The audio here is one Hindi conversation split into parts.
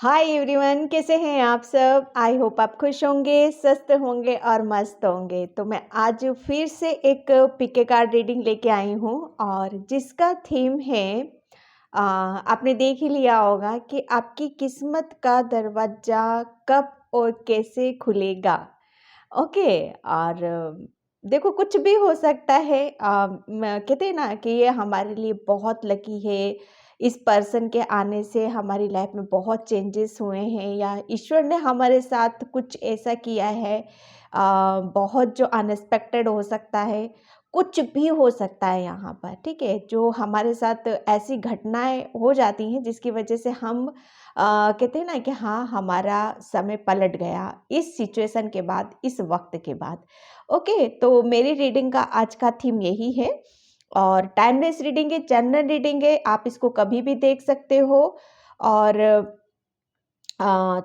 हाय एवरीवन, कैसे हैं आप सब। आई होप आप खुश होंगे, स्वस्थ होंगे और मस्त होंगे। तो मैं आज फिर से एक पिके कार्ड रीडिंग लेके आई हूँ और जिसका थीम है आपने देख ही लिया होगा कि आपकी किस्मत का दरवाजा कब और कैसे खुलेगा। ओके। और देखो, कुछ भी हो सकता है। कहते हैं ना कि ये हमारे लिए बहुत लकी है। इस पर्सन के आने से हमारी लाइफ में बहुत चेंजेस हुए हैं या ईश्वर ने हमारे साथ कुछ ऐसा किया है। बहुत जो अनएक्सपेक्टेड हो सकता है, कुछ भी हो सकता है यहाँ पर। ठीक है, जो हमारे साथ ऐसी घटनाएं हो जाती हैं जिसकी वजह से हम कहते हैं ना कि हाँ, हमारा समय पलट गया इस सिचुएशन के बाद, इस वक्त के बाद। ओके, तो मेरी रीडिंग का आज का थीम यही है और टाइमलेस रीडिंग है, जनरल रीडिंग है, आप इसको कभी भी देख सकते हो। और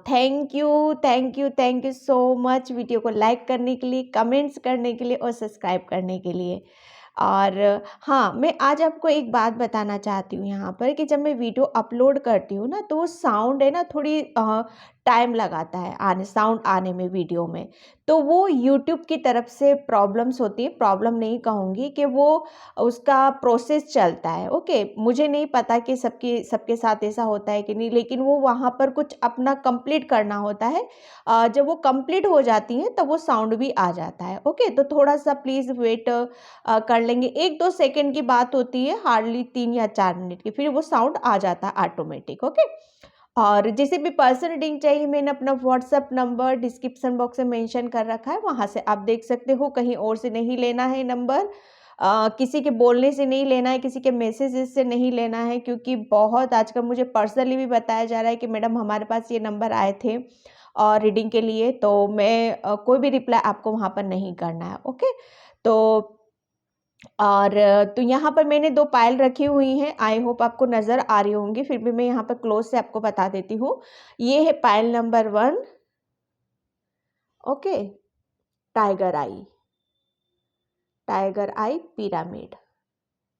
thank you, thank you, thank you so much video को लाइक करने के लिए, कमेंट्स करने के लिए और सब्सक्राइब करने के लिए। और हाँ, मैं आज आपको एक बात बताना चाहती हूँ यहाँ पर कि जब मैं वीडियो अपलोड करती हूँ ना, तो वो साउंड है ना, थोड़ी टाइम लगाता है साउंड आने में वीडियो में। तो वो यूट्यूब की तरफ से प्रॉब्लम्स होती है। प्रॉब्लम नहीं कहूँगी, कि वो उसका प्रोसेस चलता है। ओके, मुझे नहीं पता कि सबके साथ ऐसा होता है कि नहीं, लेकिन वो वहाँ पर कुछ अपना कंप्लीट करना होता है। जब वो कंप्लीट हो जाती हैं तब वो साउंड भी आ जाता है। ओके, तो थोड़ा सा प्लीज़ वेट कर लेंगे। 1-2 सेकंड की बात होती है, हार्डली 3 या 4 मिनट की, फिर वो साउंड आ जाता है ऑटोमेटिक। ओके। और जिसे भी पर्सनल रीडिंग चाहिए, मैंने अपना व्हाट्सएप नंबर डिस्क्रिप्शन बॉक्स में मेंशन कर रखा है, वहाँ से आप देख सकते हो। कहीं और से नहीं लेना है नंबर, किसी के बोलने से नहीं लेना है, किसी के मैसेजेस से नहीं लेना है, क्योंकि बहुत आजकल मुझे पर्सनली भी बताया जा रहा है कि मैडम हमारे पास ये नंबर आए थे और रीडिंग के लिए, तो मैं कोई भी रिप्लाई आपको वहाँ पर नहीं करना है। ओके। तो और तो यहाँ पर मैंने 2 पायल रखी हुई हैं, आई होप आपको नज़र आ रही होंगी, फिर भी मैं यहाँ पर क्लोज से आपको बता देती हूँ। ये है pile number 1। Okay, tiger I, tiger I pyramid,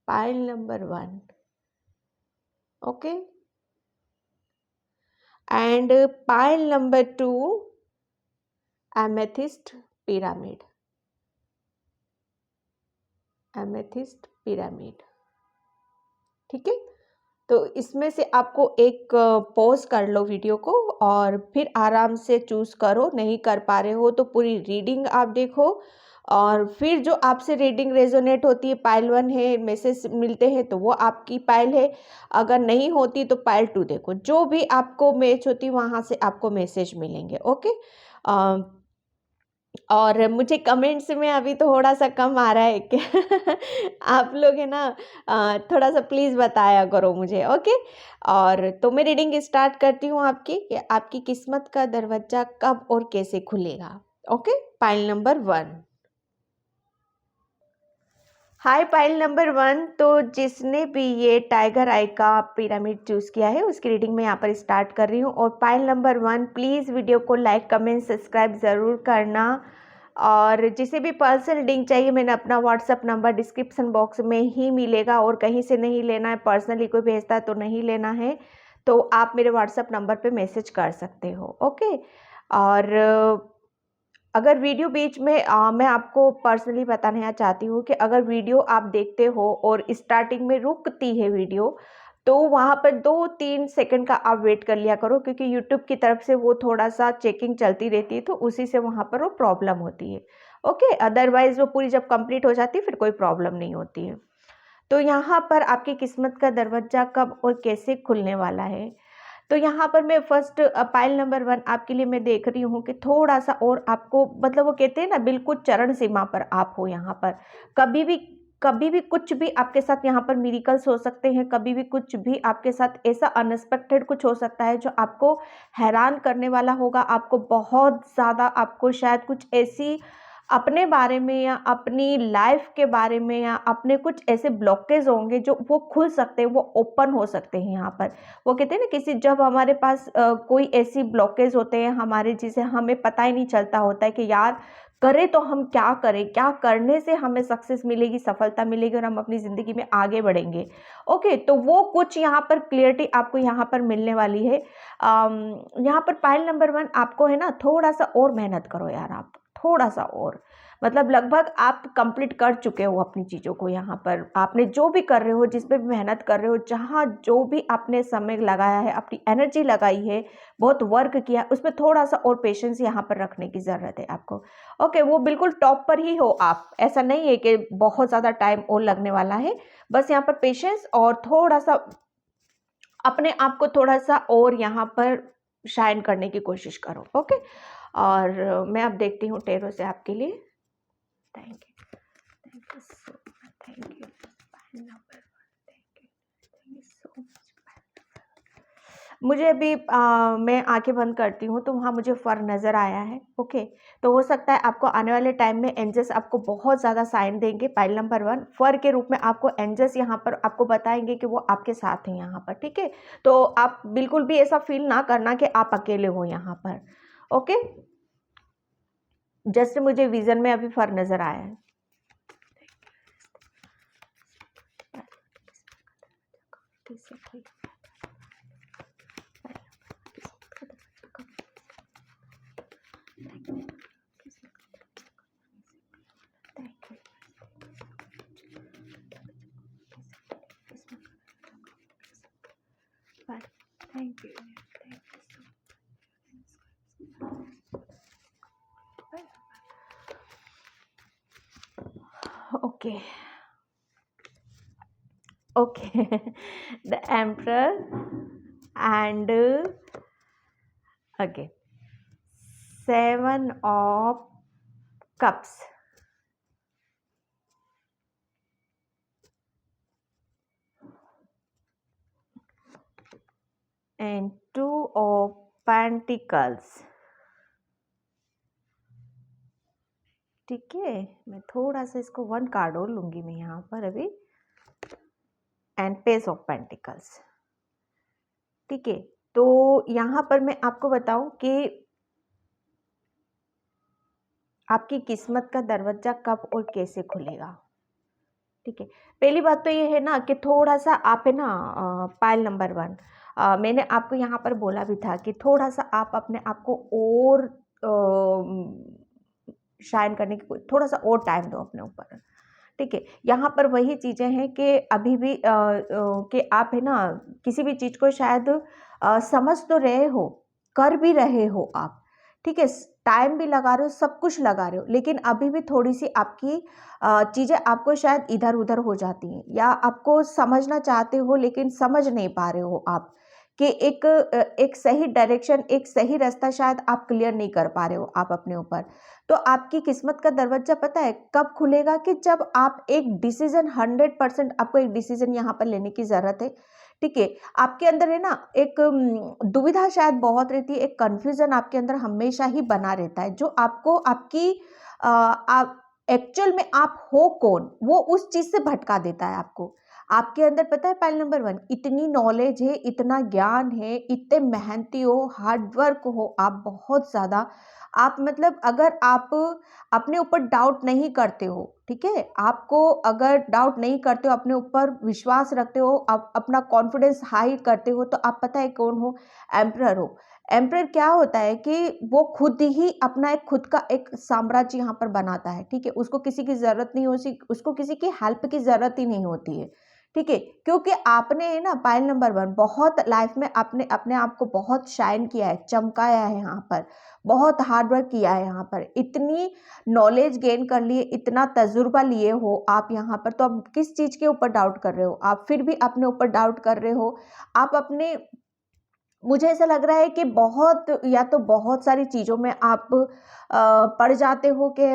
pile number 1। Okay, and pile number 2, amethyst pyramid, amethyst pyramid. ठीक है, तो इसमें से आपको एक पॉज कर लो वीडियो को और फिर आराम से चूज़ करो। नहीं कर पा रहे हो तो पूरी रीडिंग आप देखो और फिर जो आपसे रीडिंग रेजोनेट होती है, पाइल 1 है, मैसेज मिलते हैं तो वो आपकी पाइल है। अगर नहीं होती तो पाइल 2 देखो, जो भी आपको मैच होती है वहाँ से आपको मैसेज मिलेंगे। ओके। और मुझे कमेंट्स में अभी थोड़ा-सा कम आ रहा है कि आप लोग है ना, थोड़ा-सा प्लीज़ बताया करो मुझे। ओके। और तो मैं रीडिंग स्टार्ट करती हूँ आपकी, कि आपकी किस्मत का दरवाज़ा कब और कैसे खुलेगा। Okay, pile number 1। Hi pile number 1। तो जिसने भी ये टाइगर आई का पिरामिड चूज़ किया है उसकी रीडिंग मैं यहाँ पर स्टार्ट कर रही हूँ। और पाइल नंबर 1, प्लीज़ वीडियो को लाइक कमेंट सब्सक्राइब ज़रूर करना। और जिसे भी पर्सनल रीडिंग चाहिए, मैंने अपना व्हाट्सअप नंबर डिस्क्रिप्शन बॉक्स में ही मिलेगा और कहीं से नहीं लेना है, पर्सनली कोई भेजता है तो नहीं लेना है। तो आप मेरे व्हाट्सअप नंबर पे मैसेज कर सकते हो। ओके। और अगर वीडियो बीच में मैं आपको पर्सनली बताना चाहती हूँ कि अगर वीडियो आप देखते हो और स्टार्टिंग में रुकती है वीडियो, तो वहाँ पर 2-3 सेकंड का आप वेट कर लिया करो, क्योंकि यूट्यूब की तरफ से वो थोड़ा-सा चेकिंग चलती रहती है, तो उसी से वहाँ पर वो प्रॉब्लम होती है। ओके, अदरवाइज़ वो पूरी जब कंप्लीट हो जाती है फिर कोई प्रॉब्लम नहीं होती है। तो यहाँ पर आपकी किस्मत का दरवाज़ा कब और कैसे खुलने वाला है। तो यहाँ पर मैं फर्स्ट पाइल नंबर 1 आपके लिए मैं देख रही हूँ कि थोड़ा-सा और आपको, मतलब वो कहते हैं ना, बिल्कुल चरण सीमा पर आप हो यहाँ पर। कभी भी कुछ भी आपके साथ यहाँ पर मिरेकल्स हो सकते हैं, कभी भी कुछ भी आपके साथ ऐसा अनएक्सपेक्टेड कुछ हो सकता है जो आपको हैरान करने वाला होगा। आपको बहुत ज़्यादा, आपको शायद कुछ ऐसी अपने बारे में या अपनी लाइफ के बारे में या अपने कुछ ऐसे ब्लॉकेज होंगे जो वो खुल सकते हैं, वो ओपन हो सकते हैं यहाँ पर। वो कहते हैं ना, किसी जब हमारे पास कोई ऐसी ब्लॉकेज होते हैं हमारे, जिसे हमें पता ही नहीं चलता होता है कि यार करें तो हम क्या करें, क्या करने से हमें सक्सेस मिलेगी, सफलता मिलेगी और हम अपनी ज़िंदगी में आगे बढ़ेंगे। ओके, तो वो कुछ यहाँ पर क्लियरिटी आपको यहाँ पर मिलने वाली है। यहाँ पर पाइल नंबर 1 आपको है ना, थोड़ा-सा और मेहनत करो यार आप, थोड़ा-सा और। मतलब लगभग आप कंप्लीट कर चुके हो अपनी चीज़ों को यहाँ पर। आपने जो भी कर रहे हो, जिस पे भी मेहनत कर रहे हो, जहाँ जो भी आपने समय लगाया है, अपनी एनर्जी लगाई है, बहुत वर्क किया है, उसमें थोड़ा-सा और पेशेंस यहाँ पर रखने की ज़रूरत है आपको। ओके, वो बिल्कुल टॉप पर ही हो आप, ऐसा नहीं है कि बहुत ज़्यादा टाइम और लगने वाला है। बस यहाँ पर पेशेंस और थोड़ा-सा अपने आप को थोड़ा-सा और यहाँ पर शाइन करने की कोशिश करो। ओके, और मैं अब देखती हूँ टैरो से आपके लिए। Thank you so much, thank you pile number 1, thank you so much. मुझे अभी मैं आंखें बंद करती हूँ तो वहाँ मुझे फर नज़र आया है। ओके, तो हो सकता है आपको आने वाले टाइम में एंजल्स आपको बहुत ज़्यादा साइन देंगे। पाइल नंबर 1 फर के रूप में आपको एंजल्स यहाँ पर आपको बताएंगे कि वो आपके साथ हैं यहाँ पर। ठीक है, तो आप बिल्कुल भी ऐसा फील ना करना कि आप अकेले हो यहाँ पर। ओके, जस्ट मुझे विजन में अभी फर नज़र आया है। Thank you. Okay. Okay. The Emperor and okay. 7 of Cups. And 2 of Pentacles. ठीक है, मैं थोड़ा सा इसको 1 कार्ड और लूंगी मैं यहाँ पर अभी। And page of pentacles. ठीक है, तो यहाँ पर मैं आपको बताऊं कि आपकी किस्मत का दरवाजा कब और कैसे खुलेगा। ठीक है, पहली बात तो ये है ना कि थोड़ा सा आप है ना पाइल नंबर 1, मैंने आपको यहाँ पर बोला भी था कि थोड़ा सा आप अपने आप को और शाइन करने की थोड़ा सा और टाइम दो अपने ऊपर। ठीक है, यहाँ पर वही चीज़ें हैं कि अभी भी कि आप है ना किसी भी चीज़ को शायद समझ तो रहे हो, कर भी रहे हो आप। ठीक है, टाइम भी लगा रहे हो, सब कुछ लगा रहे हो, लेकिन अभी भी थोड़ी सी आपकी चीज़ें आपको शायद इधर उधर हो जाती हैं, या आपको समझना चाहते हो लेकिन समझ नहीं पा रहे हो आप कि एक सही डायरेक्शन, एक सही रास्ता शायद आप क्लियर नहीं कर पा रहे हो आप अपने ऊपर। तो आपकी किस्मत का दरवाजा पता है कब खुलेगा कि जब आप एक डिसीजन 100% आपको एक डिसीजन यहाँ पर लेने की ज़रूरत है। ठीक है, आपके अंदर है ना एक दुविधा शायद बहुत रहती है, एक कन्फ्यूज़न आपके अंदर हमेशा ही बना रहता है, जो आपको आपकी आप एक्चुअल में आप हो कौन, वो उस चीज़ से भटका देता है आपको। आपके अंदर पता है पाइल नंबर 1 इतनी नॉलेज है, इतना ज्ञान है, इतने मेहनती हो, हार्ड वर्क हो आप बहुत ज़्यादा। आप मतलब अगर आप अपने ऊपर डाउट नहीं करते हो, ठीक है, आपको अगर डाउट नहीं करते हो, अपने ऊपर विश्वास रखते हो, आप अपना कॉन्फिडेंस हाई करते हो, तो आप पता है कौन हो, एम्परर हो। एम्परर क्या होता है कि वो खुद ही अपना एक खुद का एक साम्राज्य यहाँ पर बनाता है। ठीक है, उसको किसी की ज़रूरत नहीं होती, उसको किसी की हेल्प की ज़रूरत ही नहीं होती है। ठीक है, क्योंकि आपने है ना पाइल नंबर 1 बहुत लाइफ में आपने अपने आप को बहुत शाइन किया है, चमकाया है यहाँ पर, बहुत हार्ड वर्क किया है यहाँ पर, इतनी नॉलेज गेन कर लिए, इतना तजुर्बा लिए हो आप यहाँ पर, तो अब किस चीज़ के ऊपर डाउट कर रहे हो आप, फिर भी अपने ऊपर डाउट कर रहे हो आप अपने। मुझे ऐसा लग रहा है कि बहुत या तो बहुत सारी चीज़ों में आप पड़ जाते हो कि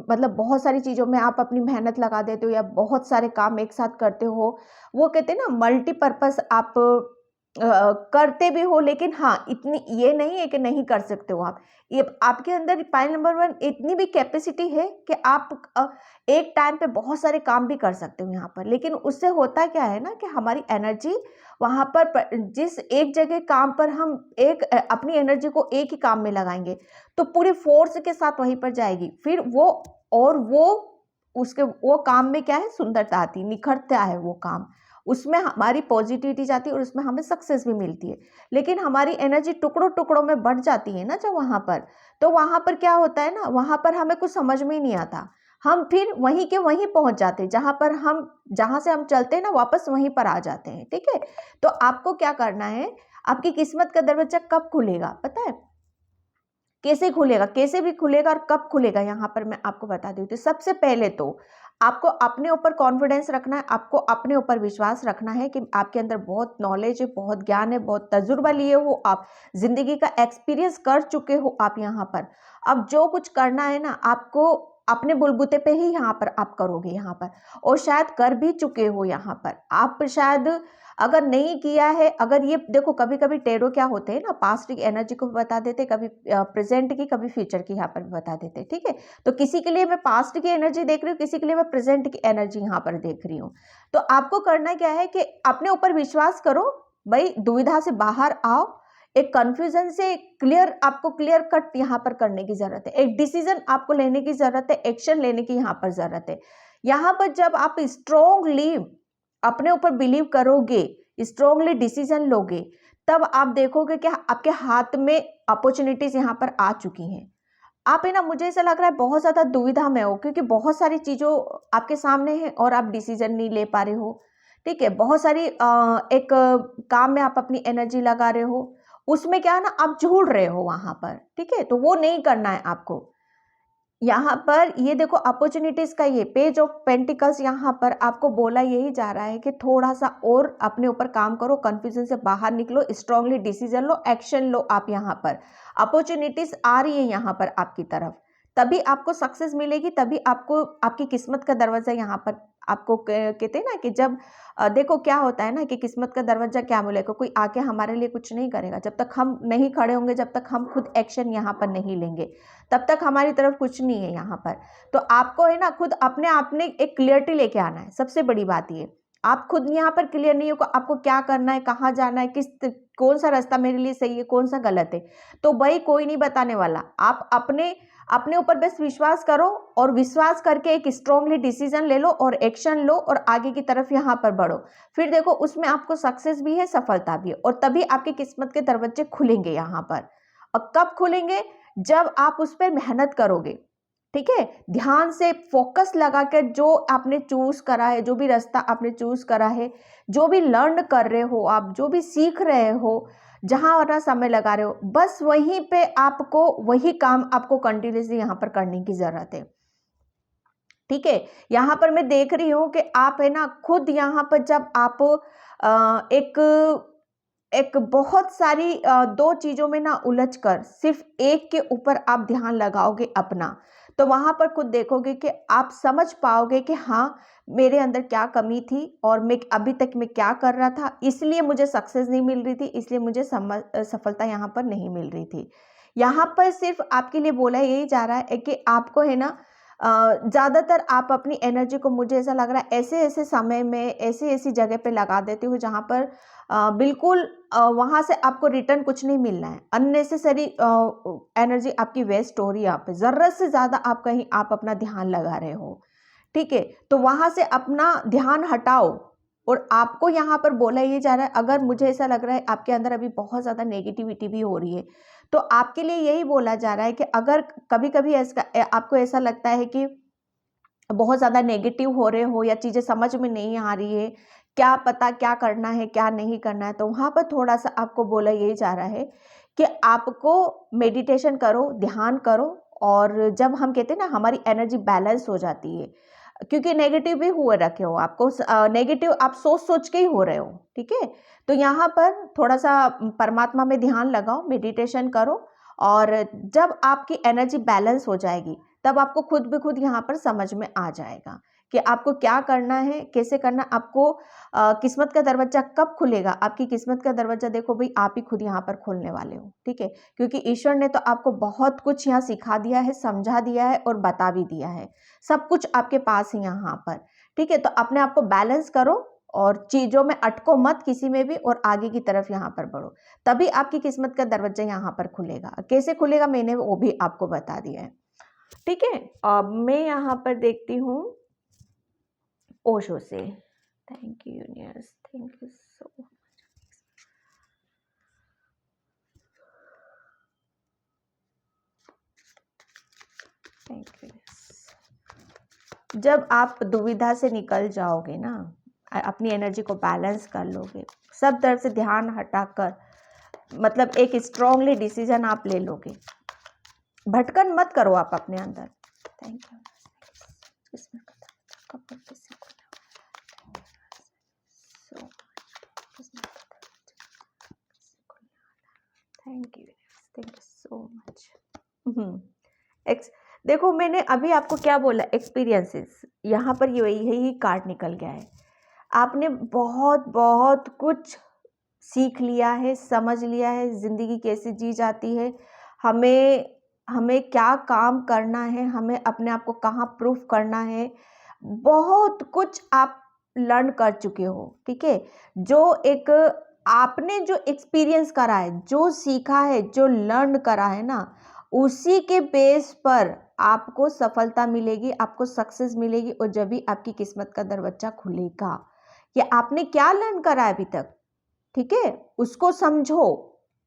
मतलब बहुत सारी चीज़ों में आप अपनी मेहनत लगा देते हो या बहुत सारे काम एक साथ करते हो। वो कहते हैं ना मल्टीपर्पस आप करते भी हो, लेकिन हाँ इतनी ये नहीं है कि नहीं कर सकते हो आप। ये आपके अंदर पाइल नंबर 1 इतनी भी कैपेसिटी है कि आप एक टाइम पे बहुत सारे काम भी कर सकते हो यहाँ पर। लेकिन उससे होता क्या है ना कि हमारी एनर्जी वहाँ पर जिस एक जगह काम पर हम अपनी एनर्जी को एक ही काम में लगाएंगे तो पूरी फोर्स के साथ वहीं पर जाएगी। फिर वो उसके वो काम में क्या है, सुंदरता आती, निखरता है वो काम, उसमें हमारी पॉजिटिविटी जाती है और उसमें हमें सक्सेस भी मिलती है। लेकिन हमारी एनर्जी टुकड़ों टुकड़ों में बढ़ जाती है ना जब वहाँ पर, तो वहाँ पर क्या होता है ना, वहाँ पर हमें कुछ समझ में ही नहीं आता। हम फिर वहीं के वहीं पहुँच जाते हैं, जहाँ से हम चलते हैं ना वापस वहीं पर आ जाते हैं। ठीक है, तो आपको क्या करना है, आपकी किस्मत का दरवाजा कब खुलेगा पता है, कैसे खुलेगा, कैसे भी खुलेगा और कब खुलेगा, यहाँ पर मैं आपको बता देती हूँ। सबसे पहले तो आपको अपने ऊपर कॉन्फिडेंस रखना है, आपको अपने ऊपर विश्वास रखना है कि आपके अंदर बहुत नॉलेज है, बहुत ज्ञान है, बहुत तजुर्बा लिए हो आप, जिंदगी का एक्सपीरियंस कर चुके हो आप यहाँ पर। अब जो कुछ करना है ना आपको अपने बुलबुते पे ही यहाँ पर आप करोगे यहाँ पर, और शायद कर भी चुके हो यहाँ पर आप। शायद अगर नहीं किया है, अगर ये देखो कभी कभी टेरो क्या होते हैं ना, पास्ट की एनर्जी को बता देते, कभी प्रेजेंट की, कभी फ्यूचर की यहाँ पर भी बता देते। ठीक है, तो किसी के लिए मैं पास्ट की एनर्जी देख रही हूँ, किसी के लिए मैं प्रेजेंट की एनर्जी यहाँ पर देख रही हूँ। तो आपको करना क्या है कि अपने ऊपर विश्वास करो भाई, दुविधा से बाहर आओ, एक कंफ्यूजन से आपको क्लियर कट यहाँ पर करने की जरूरत है, एक डिसीजन आपको लेने की जरूरत है, एक्शन लेने की यहाँ पर जरूरत है। यहाँ पर जब आप स्ट्रोंगली अपने ऊपर बिलीव करोगे, स्ट्रोंगली डिसीजन लोगे, तब आप देखोगे कि आपके हाथ में अपॉर्चुनिटीज यहाँ पर आ चुकी हैं। आप है ना, मुझे ऐसा लग रहा है बहुत ज्यादा दुविधा में हो, क्योंकि बहुत सारी चीजों आपके सामने है और आप डिसीजन नहीं ले पा रहे हो। ठीक है, बहुत सारी एक काम में आप अपनी एनर्जी लगा रहे हो, उसमें क्या है ना, आप झूठ रहे हो वहां पर। ठीक है, तो वो नहीं करना है आपको। यहाँ पर ये देखो अपॉर्चुनिटीज का ये पेज ऑफ पेंटिकल्स, यहाँ पर आपको बोला यही जा रहा है कि थोड़ा सा और अपने ऊपर काम करो, कंफ्यूजन से बाहर निकलो, स्ट्रांगली डिसीजन लो, एक्शन लो। आप यहाँ पर अपॉर्चुनिटीज आ रही है यहाँ पर आपकी तरफ, तभी आपको सक्सेस मिलेगी, तभी आपको आपकी किस्मत का दरवाजा यहाँ पर आपको कहते हैं ना कि जब देखो क्या होता है ना कि किस्मत का दरवाजा क्या बोलेगा, कोई आके हमारे लिए कुछ नहीं करेगा जब तक हम नहीं खड़े होंगे, जब तक हम खुद एक्शन यहाँ पर नहीं लेंगे, तब तक हमारी तरफ कुछ नहीं है यहाँ पर। तो आपको है ना खुद अपने आप में एक क्लियरिटी लेके आना है। सबसे बड़ी बात ये, आप खुद यहाँ पर क्लियर नहीं हो आपको क्या करना है, कहाँ जाना है, कौन सा रास्ता मेरे लिए सही है, कौन सा गलत है, तो भाई कोई नहीं बताने वाला। आप अपने ऊपर बस विश्वास करो, और विश्वास करके एक स्ट्रांगली डिसीजन ले लो और एक्शन लो और आगे की तरफ यहाँ पर बढ़ो। फिर देखो उसमें आपको सक्सेस भी है, सफलता भी है, और तभी आपकी किस्मत के दरवाजे खुलेंगे यहाँ पर। और कब खुलेंगे, जब आप उस पर मेहनत करोगे। ठीक है, ध्यान से फोकस लगा कर जो आपने चूज करा है, जो भी रास्ता आपने चूज करा है, जो भी लर्न कर रहे हो आप, जो भी सीख रहे हो, जहां अपना समय लगा रहे हो, बस वहीं पे आपको वही काम आपको कंटिन्यूसली यहाँ पर करने की जरूरत है। ठीक है, यहाँ पर मैं देख रही हूँ कि आप है ना खुद यहाँ पर जब आप एक बहुत सारी दो चीजों में ना उलझकर सिर्फ एक के ऊपर आप ध्यान लगाओगे अपना, तो वहां पर खुद देखोगे कि आप समझ पाओगे कि हाँ मेरे अंदर क्या कमी थी और मैं अभी तक मैं क्या कर रहा था, इसलिए मुझे सक्सेस नहीं मिल रही थी, इसलिए मुझे सफलता यहाँ पर नहीं मिल रही थी। यहाँ पर सिर्फ आपके लिए बोला यही जा रहा है कि आपको है ना ज़्यादातर आप अपनी एनर्जी को, मुझे ऐसा लग रहा है, ऐसे ऐसे समय में ऐसी ऐसी जगह पे लगा देते हो जहाँ पर बिल्कुल वहाँ से आपको रिटर्न कुछ नहीं मिलना है। अननेसेसरी एनर्जी आपकी वेस्ट हो रही है, यहाँ पे ज़रूरत से ज़्यादा आप अपना ध्यान लगा रहे हो। ठीक है, तो वहाँ से अपना ध्यान हटाओ। और आपको यहाँ पर बोला ये जा रहा है, अगर मुझे ऐसा लग रहा है आपके अंदर अभी बहुत ज़्यादा नेगेटिविटी भी हो रही है, तो आपके लिए यही बोला जा रहा है कि अगर कभी कभी ऐसा आपको ऐसा लगता है कि बहुत ज़्यादा नेगेटिव हो रहे हो या चीज़ें समझ में नहीं आ रही है, क्या पता क्या करना है क्या नहीं करना है, तो वहाँ पर थोड़ा सा आपको बोला यही जा रहा है कि आपको मेडिटेशन करो, ध्यान करो। और जब हम कहते हैं ना हमारी एनर्जी बैलेंस हो जाती है, क्योंकि नेगेटिव भी हुए रखे हो, आपको नेगेटिव आप सोच सोच के ही हो रहे हो। ठीक है, तो यहाँ पर थोड़ा सा परमात्मा में ध्यान लगाओ, मेडिटेशन करो, और जब आपकी एनर्जी बैलेंस हो जाएगी तब आपको खुद भी खुद यहाँ पर समझ में आ जाएगा कि आपको क्या करना है, कैसे करना, आपको किस्मत का दरवाजा कब खुलेगा। आपकी किस्मत का दरवाजा देखो भाई आप ही खुद यहाँ पर खोलने वाले हो, ठीक है, क्योंकि ईश्वर ने तो आपको बहुत कुछ यहाँ सिखा दिया है, समझा दिया है और बता भी दिया है, सब कुछ आपके पास है यहाँ पर, ठीक है। तो अपने आप को बैलेंस करो और चीज़ों में अटको मत किसी में भी, और आगे की तरफ यहाँ पर बढ़ो, तभी आपकी किस्मत का दरवाजा यहाँ पर खुलेगा। कैसे खुलेगा मैंने वो भी आपको बता दिया है, ठीक है। अब मैं यहाँ पर देखती हूँ ओशो से। Thank you universe, thank you so much. Thank you. जब आप दुविधा से निकल जाओगे ना, अपनी एनर्जी को बैलेंस कर लोगे, सब तरफ से ध्यान हटाकर मतलब एक स्ट्रांगली डिसीजन आप ले लोगे, भटकन मत करो आप अपने अंदर। Thank you. Thank you so much. देखो मैंने अभी आपको क्या बोला, एक्सपीरियंसेस, यहाँ पर यही कार्ड निकल गया है। आपने बहुत बहुत कुछ सीख लिया है, समझ लिया है ज़िंदगी कैसे जी जाती है, हमें क्या काम करना है, हमें अपने आप को कहाँ प्रूफ करना है, बहुत कुछ आप लर्न कर चुके हो, ठीक है। जो एक आपने जो एक्सपीरियंस करा है, जो सीखा है, जो लर्न करा है ना, उसी के बेस पर आपको सफलता मिलेगी, आपको सक्सेस मिलेगी, और जब भी आपकी किस्मत का दरवाजा खुलेगा। कि आपने क्या लर्न करा है अभी तक, ठीक है, उसको समझो।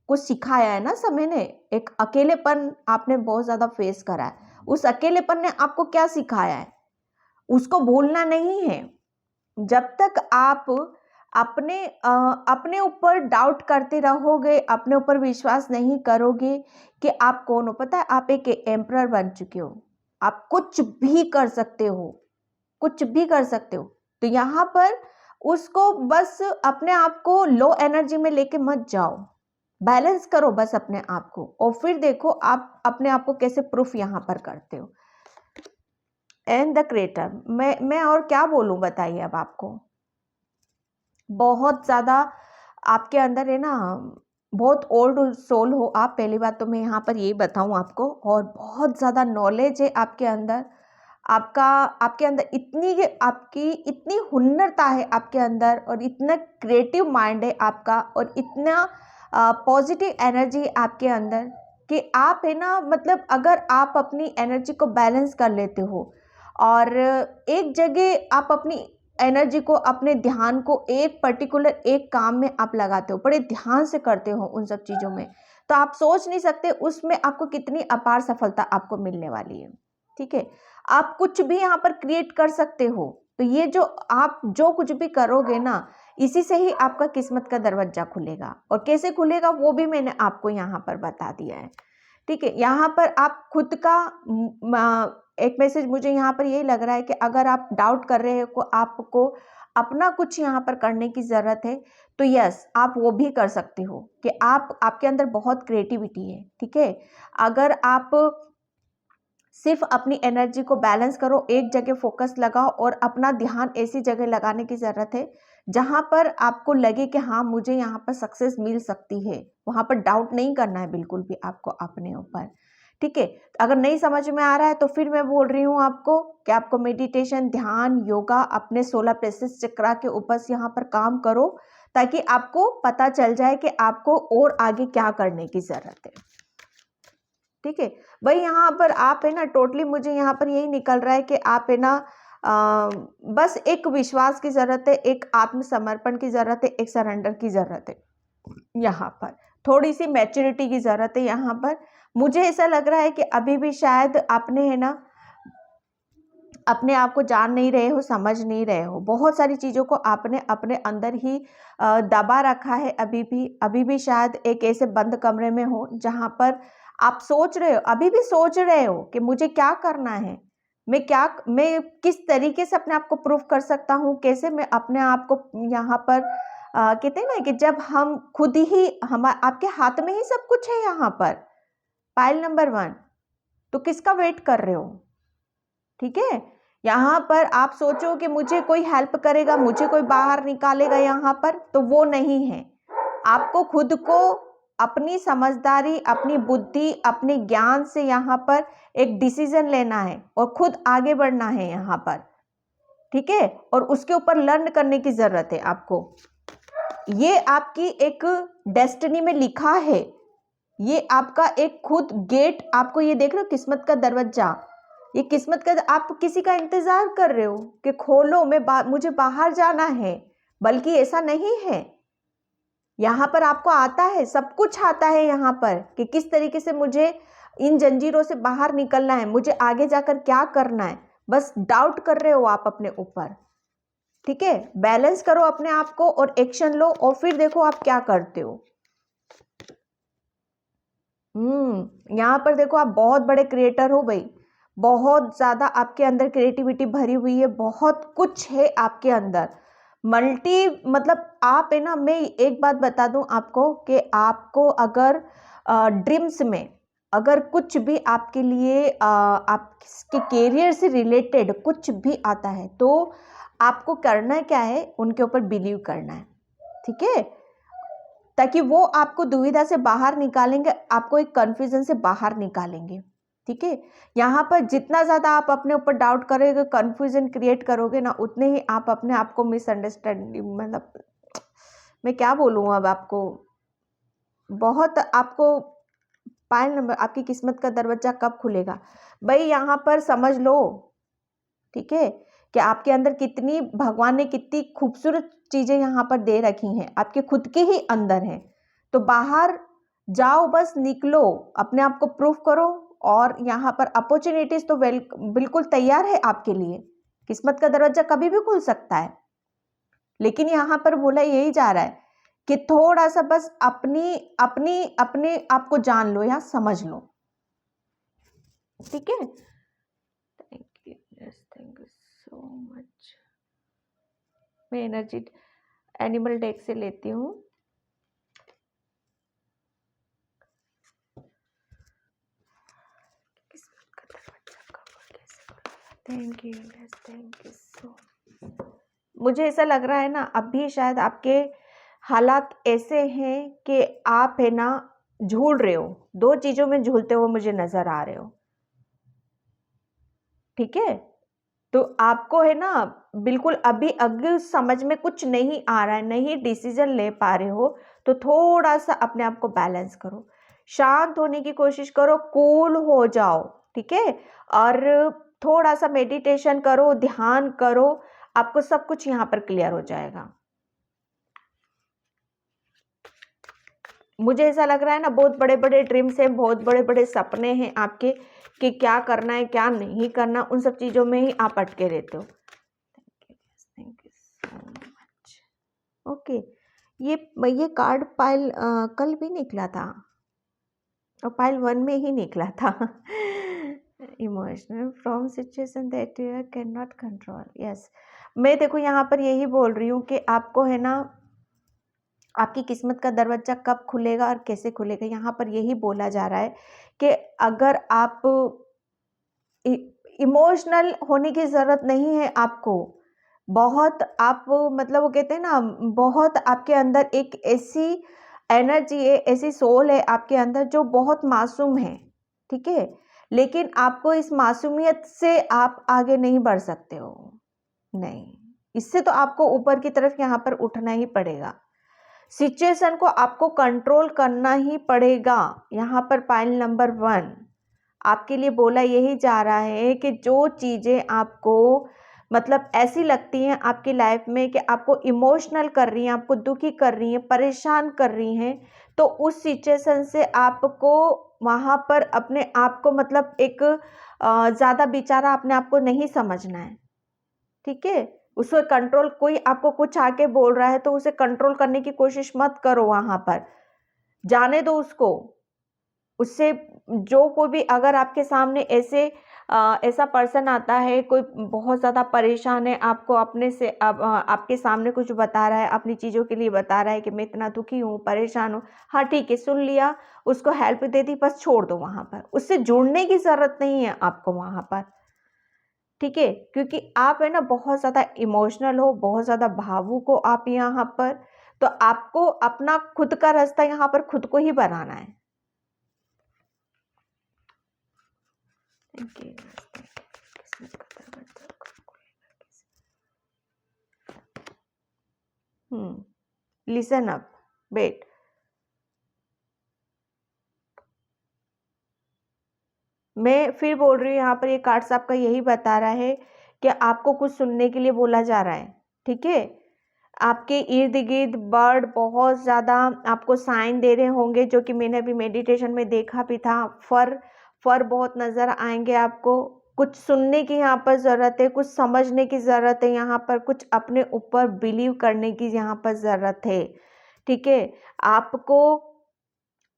कुछ सिखाया है ना समय ने, एक अकेलेपन आपने बहुत ज़्यादा फेस करा है, उस अकेलेपन ने आपको क्या सिखाया है उसको भूलना नहीं है। जब तक आप अपने ऊपर डाउट करते रहोगे, अपने ऊपर विश्वास नहीं करोगे कि आप कौन हो, पता है आप एक एम्परर बन चुके हो, आप कुछ भी कर सकते हो, कुछ भी कर सकते हो। तो यहाँ पर उसको बस अपने आप को लो एनर्जी में लेके मत जाओ, बैलेंस करो बस अपने आप को, और फिर देखो आप अपने आप को कैसे प्रूफ यहाँ पर करते हो। एंड द क्रिएटर, मैं और क्या बोलूं बताइए अब आपको। बहुत ज़्यादा आपके अंदर है ना, बहुत ओल्ड सोल हो आप, पहली बात तो मैं यहाँ पर यही बताऊँ आपको, और बहुत ज़्यादा नॉलेज है आपके अंदर, आपके अंदर इतनी हुन्नरता है आपके अंदर, और इतना क्रिएटिव माइंड है आपका, और इतना पॉजिटिव एनर्जी आपके अंदर कि आप है ना, मतलब अगर आप अपनी एनर्जी को बैलेंस कर लेते हो और एक जगह आप अपनी एनर्जी को, अपने ध्यान को एक पर्टिकुलर एक काम में आप लगाते हो, बड़े ध्यान से करते हो उन सब चीज़ों में, तो आप सोच नहीं सकते उसमें आपको कितनी अपार सफलता आपको मिलने वाली है, ठीक है। आप कुछ भी यहाँ पर क्रिएट कर सकते हो, तो ये जो आप जो कुछ भी करोगे ना, इसी से ही आपका किस्मत का दरवाजा खुलेगा, और कैसे खुलेगा वो भी मैंने आपको यहाँ पर बता दिया है, ठीक है। यहाँ पर आप खुद का एक मैसेज मुझे यहाँ पर यही लग रहा है कि अगर आप डाउट कर रहे हो, आपको अपना कुछ यहाँ पर करने की ज़रूरत है, तो यस आप वो भी कर सकते हो, कि आपके अंदर बहुत क्रिएटिविटी है, ठीक है। अगर आप सिर्फ अपनी एनर्जी को बैलेंस करो, एक जगह फोकस लगाओ, और अपना ध्यान ऐसी जगह लगाने की ज़रूरत है जहाँ पर आपको लगे कि हाँ मुझे यहाँ पर सक्सेस मिल सकती है, वहाँ पर डाउट नहीं करना है बिल्कुल भी आपको अपने ऊपर, ठीक है। अगर नहीं समझ में आ रहा है तो फिर मैं बोल रही हूँ आपको कि आपको मेडिटेशन, ध्यान, योगा, अपने 16 प्लेसेस चक्रा के ऊपर से यहाँ पर काम करो, ताकि आपको पता चल जाए कि आपको और आगे क्या करने की ज़रूरत है, ठीक है भाई। यहाँ पर आप है ना, टोटली मुझे यहाँ पर यही निकल रहा है कि आप है ना, बस एक विश्वास की ज़रूरत है, एक आत्मसमर्पण की ज़रूरत है, एक सरेंडर की ज़रूरत है, यहाँ पर थोड़ी सी मैच्योरिटी की ज़रूरत है। यहाँ पर मुझे ऐसा लग रहा है कि अभी भी शायद आपने है ना, अपने आप को जान नहीं रहे हो, समझ नहीं रहे हो, बहुत सारी चीज़ों को आपने अपने अंदर ही दबा रखा है। अभी भी शायद एक ऐसे बंद कमरे में हो जहाँ पर आप सोच रहे हो, अभी भी सोच रहे हो कि मुझे क्या करना है, मैं किस तरीके से अपने आप को प्रूफ कर सकता हूँ, कैसे मैं अपने आप को यहाँ पर कहते हैं ना कि जब हम खुद ही, आपके हाथ में ही सब कुछ है यहाँ पर, पाइल नंबर 1, तो किसका वेट कर रहे हो, ठीक है। यहाँ पर आप सोचो कि मुझे कोई हेल्प करेगा, मुझे कोई बाहर निकालेगा यहाँ पर, तो वो नहीं है। आपको खुद को अपनी समझदारी, अपनी बुद्धि, अपने ज्ञान से यहाँ पर एक डिसीजन लेना है और खुद आगे बढ़ना है यहाँ पर, ठीक है। और उसके ऊपर लर्न करने की जरूरत है आपको। ये आपकी एक डेस्टिनी में लिखा है, ये आपका एक खुद गेट, आपको ये देख रहे हो किस्मत का दरवाजा, ये किस्मत का, आप किसी का इंतजार कर रहे हो कि खोलो, मुझे बाहर जाना है, बल्कि ऐसा नहीं है। यहाँ पर आपको आता है, सब कुछ आता है यहाँ पर कि किस तरीके से मुझे इन जंजीरों से बाहर निकलना है, मुझे आगे जाकर क्या करना है। बस डाउट कर रहे हो आप अपने ऊपर, ठीक है। बैलेंस करो अपने आप को और एक्शन लो और फिर देखो आप क्या करते हो। यहाँ पर देखो आप बहुत बड़े क्रिएटर हो भाई, बहुत ज्यादा आपके अंदर क्रिएटिविटी भरी हुई है, बहुत कुछ है आपके अंदर, मल्टी, मतलब आप है ना। मैं एक बात बता दूं आपको कि आपको अगर ड्रीम्स में अगर कुछ भी आपके लिए आपके कैरियर से रिलेटेड कुछ भी आता है, तो आपको करना क्या है, उनके ऊपर बिलीव करना है, ठीक है, ताकि वो आपको दुविधा से बाहर निकालेंगे, आपको एक कंफ्यूजन से बाहर निकालेंगे, ठीक है। यहाँ पर जितना ज़्यादा आप अपने ऊपर डाउट करोगे, कंफ्यूजन क्रिएट करोगे ना, उतने ही आप अपने आप को मिसअंडरस्टैंडिंग, मतलब मैं क्या बोलूँ अब आपको, बहुत आपको पायल नंबर, आपकी किस्मत का दरवाजा कब खुलेगा भाई, यहाँ पर समझ लो, ठीक है, कि आपके अंदर कितनी, भगवान ने कितनी खूबसूरत चीजें यहाँ पर दे रखी हैं, आपके खुद के ही अंदर हैं। तो बाहर जाओ, बस निकलो, अपने आप को प्रूफ करो। और यहाँ पर अपॉर्चुनिटीज तो बिल्कुल तैयार है आपके लिए, किस्मत का दरवाजा कभी भी खुल सकता है। लेकिन यहाँ पर बोला यही जा रहा है कि थोड़ा सा बस अपनी अपनी अपने आप को जान लो या समझ लो, ठीक है। Thank you so much. मैं एनर्जी एनिमल डेक से लेती हूँ। थैंक यू सो। मुझे ऐसा लग रहा है ना, अभी शायद आपके हालात ऐसे हैं कि आप है ना झूल रहे हो, दो चीजों में झूलते हुए मुझे नजर आ रहे हो, ठीक है। तो आपको है ना बिल्कुल अभी अगर समझ में कुछ नहीं आ रहा है, नहीं डिसीजन ले पा रहे हो, तो थोड़ा सा अपने आप को बैलेंस करो, शांत होने की कोशिश करो, कूल हो जाओ, ठीक है। और थोड़ा सा मेडिटेशन करो, ध्यान करो, आपको सब कुछ यहाँ पर क्लियर हो जाएगा। मुझे ऐसा लग रहा है ना, बहुत बड़े बड़े ड्रीम्स हैं, बहुत बड़े बड़े सपने हैं आपके, कि क्या करना है क्या नहीं करना, उन सब चीज़ों में ही आप अटके रहते हो। Thank you so much. Okay, ये कार्ड पाइल कल भी निकला था और पाइल 1 में ही निकला था। Emotional from situation that you can not control. Yes, मैं देखो यहाँ पर यही बोल रही हूँ कि आपको है ना, आपकी किस्मत का दरवाजा कब खुलेगा और कैसे खुलेगा, यहाँ पर यही बोला जा रहा है कि अगर आप इमोशनल होने की ज़रूरत नहीं है आपको, बहुत आप, मतलब वो कहते हैं ना, बहुत आपके अंदर एक ऐसी एनर्जी है, ऐसी सोल है आपके अंदर जो बहुत मासूम है, ठीक है। लेकिन आपको इस मासूमियत से आप आगे नहीं बढ़ सकते हो, नहीं, इससे तो आपको ऊपर की तरफ यहाँ पर उठना ही पड़ेगा, सिचुएशन को आपको कंट्रोल करना ही पड़ेगा। यहाँ पर पाइल नंबर 1 आपके लिए बोला यही जा रहा है कि जो चीज़ें आपको मतलब ऐसी लगती हैं आपकी लाइफ में कि आपको इमोशनल कर रही हैं, आपको दुखी कर रही हैं, परेशान कर रही हैं, तो उस सिचुएशन से आपको वहाँ पर अपने आप को, मतलब एक ज़्यादा बेचारा अपने आप को नहीं समझना है, ठीक है। उसे कंट्रोल, कोई आपको कुछ आके बोल रहा है तो उसे कंट्रोल करने की कोशिश मत करो, वहाँ पर जाने दो उसको, उससे जो कोई भी अगर आपके सामने ऐसा पर्सन आता है, कोई बहुत ज़्यादा परेशान है, आपको अपने से आपके सामने कुछ बता रहा है, अपनी चीज़ों के लिए बता रहा है कि मैं इतना दुखी हूँ, परेशान हूँ, हाँ ठीक है, सुन लिया, उसको हेल्प दे दी, बस छोड़ दो, वहाँ पर उससे जुड़ने की ज़रूरत नहीं है आपको वहाँ पर, ठीक है, क्योंकि आप है ना बहुत ज़्यादा इमोशनल हो, बहुत ज़्यादा भावुक हो आप यहाँ पर, तो आपको अपना खुद का रास्ता यहाँ पर खुद को ही बनाना है। Listen up, wait. मैं फिर बोल रही हूँ, यहाँ पर ये कार्ड्स आपका यही बता रहा है कि आपको कुछ सुनने के लिए बोला जा रहा है। ठीक है, आपके इर्द गिर्द बर्ड बहुत ज़्यादा आपको साइन दे रहे होंगे, जो कि मैंने अभी मेडिटेशन में देखा भी था। फर बहुत नज़र आएंगे आपको। कुछ सुनने की यहाँ पर ज़रूरत है, कुछ समझने की ज़रूरत है यहाँ पर, कुछ अपने ऊपर बिलीव करने की यहाँ पर ज़रूरत है। ठीक है, आपको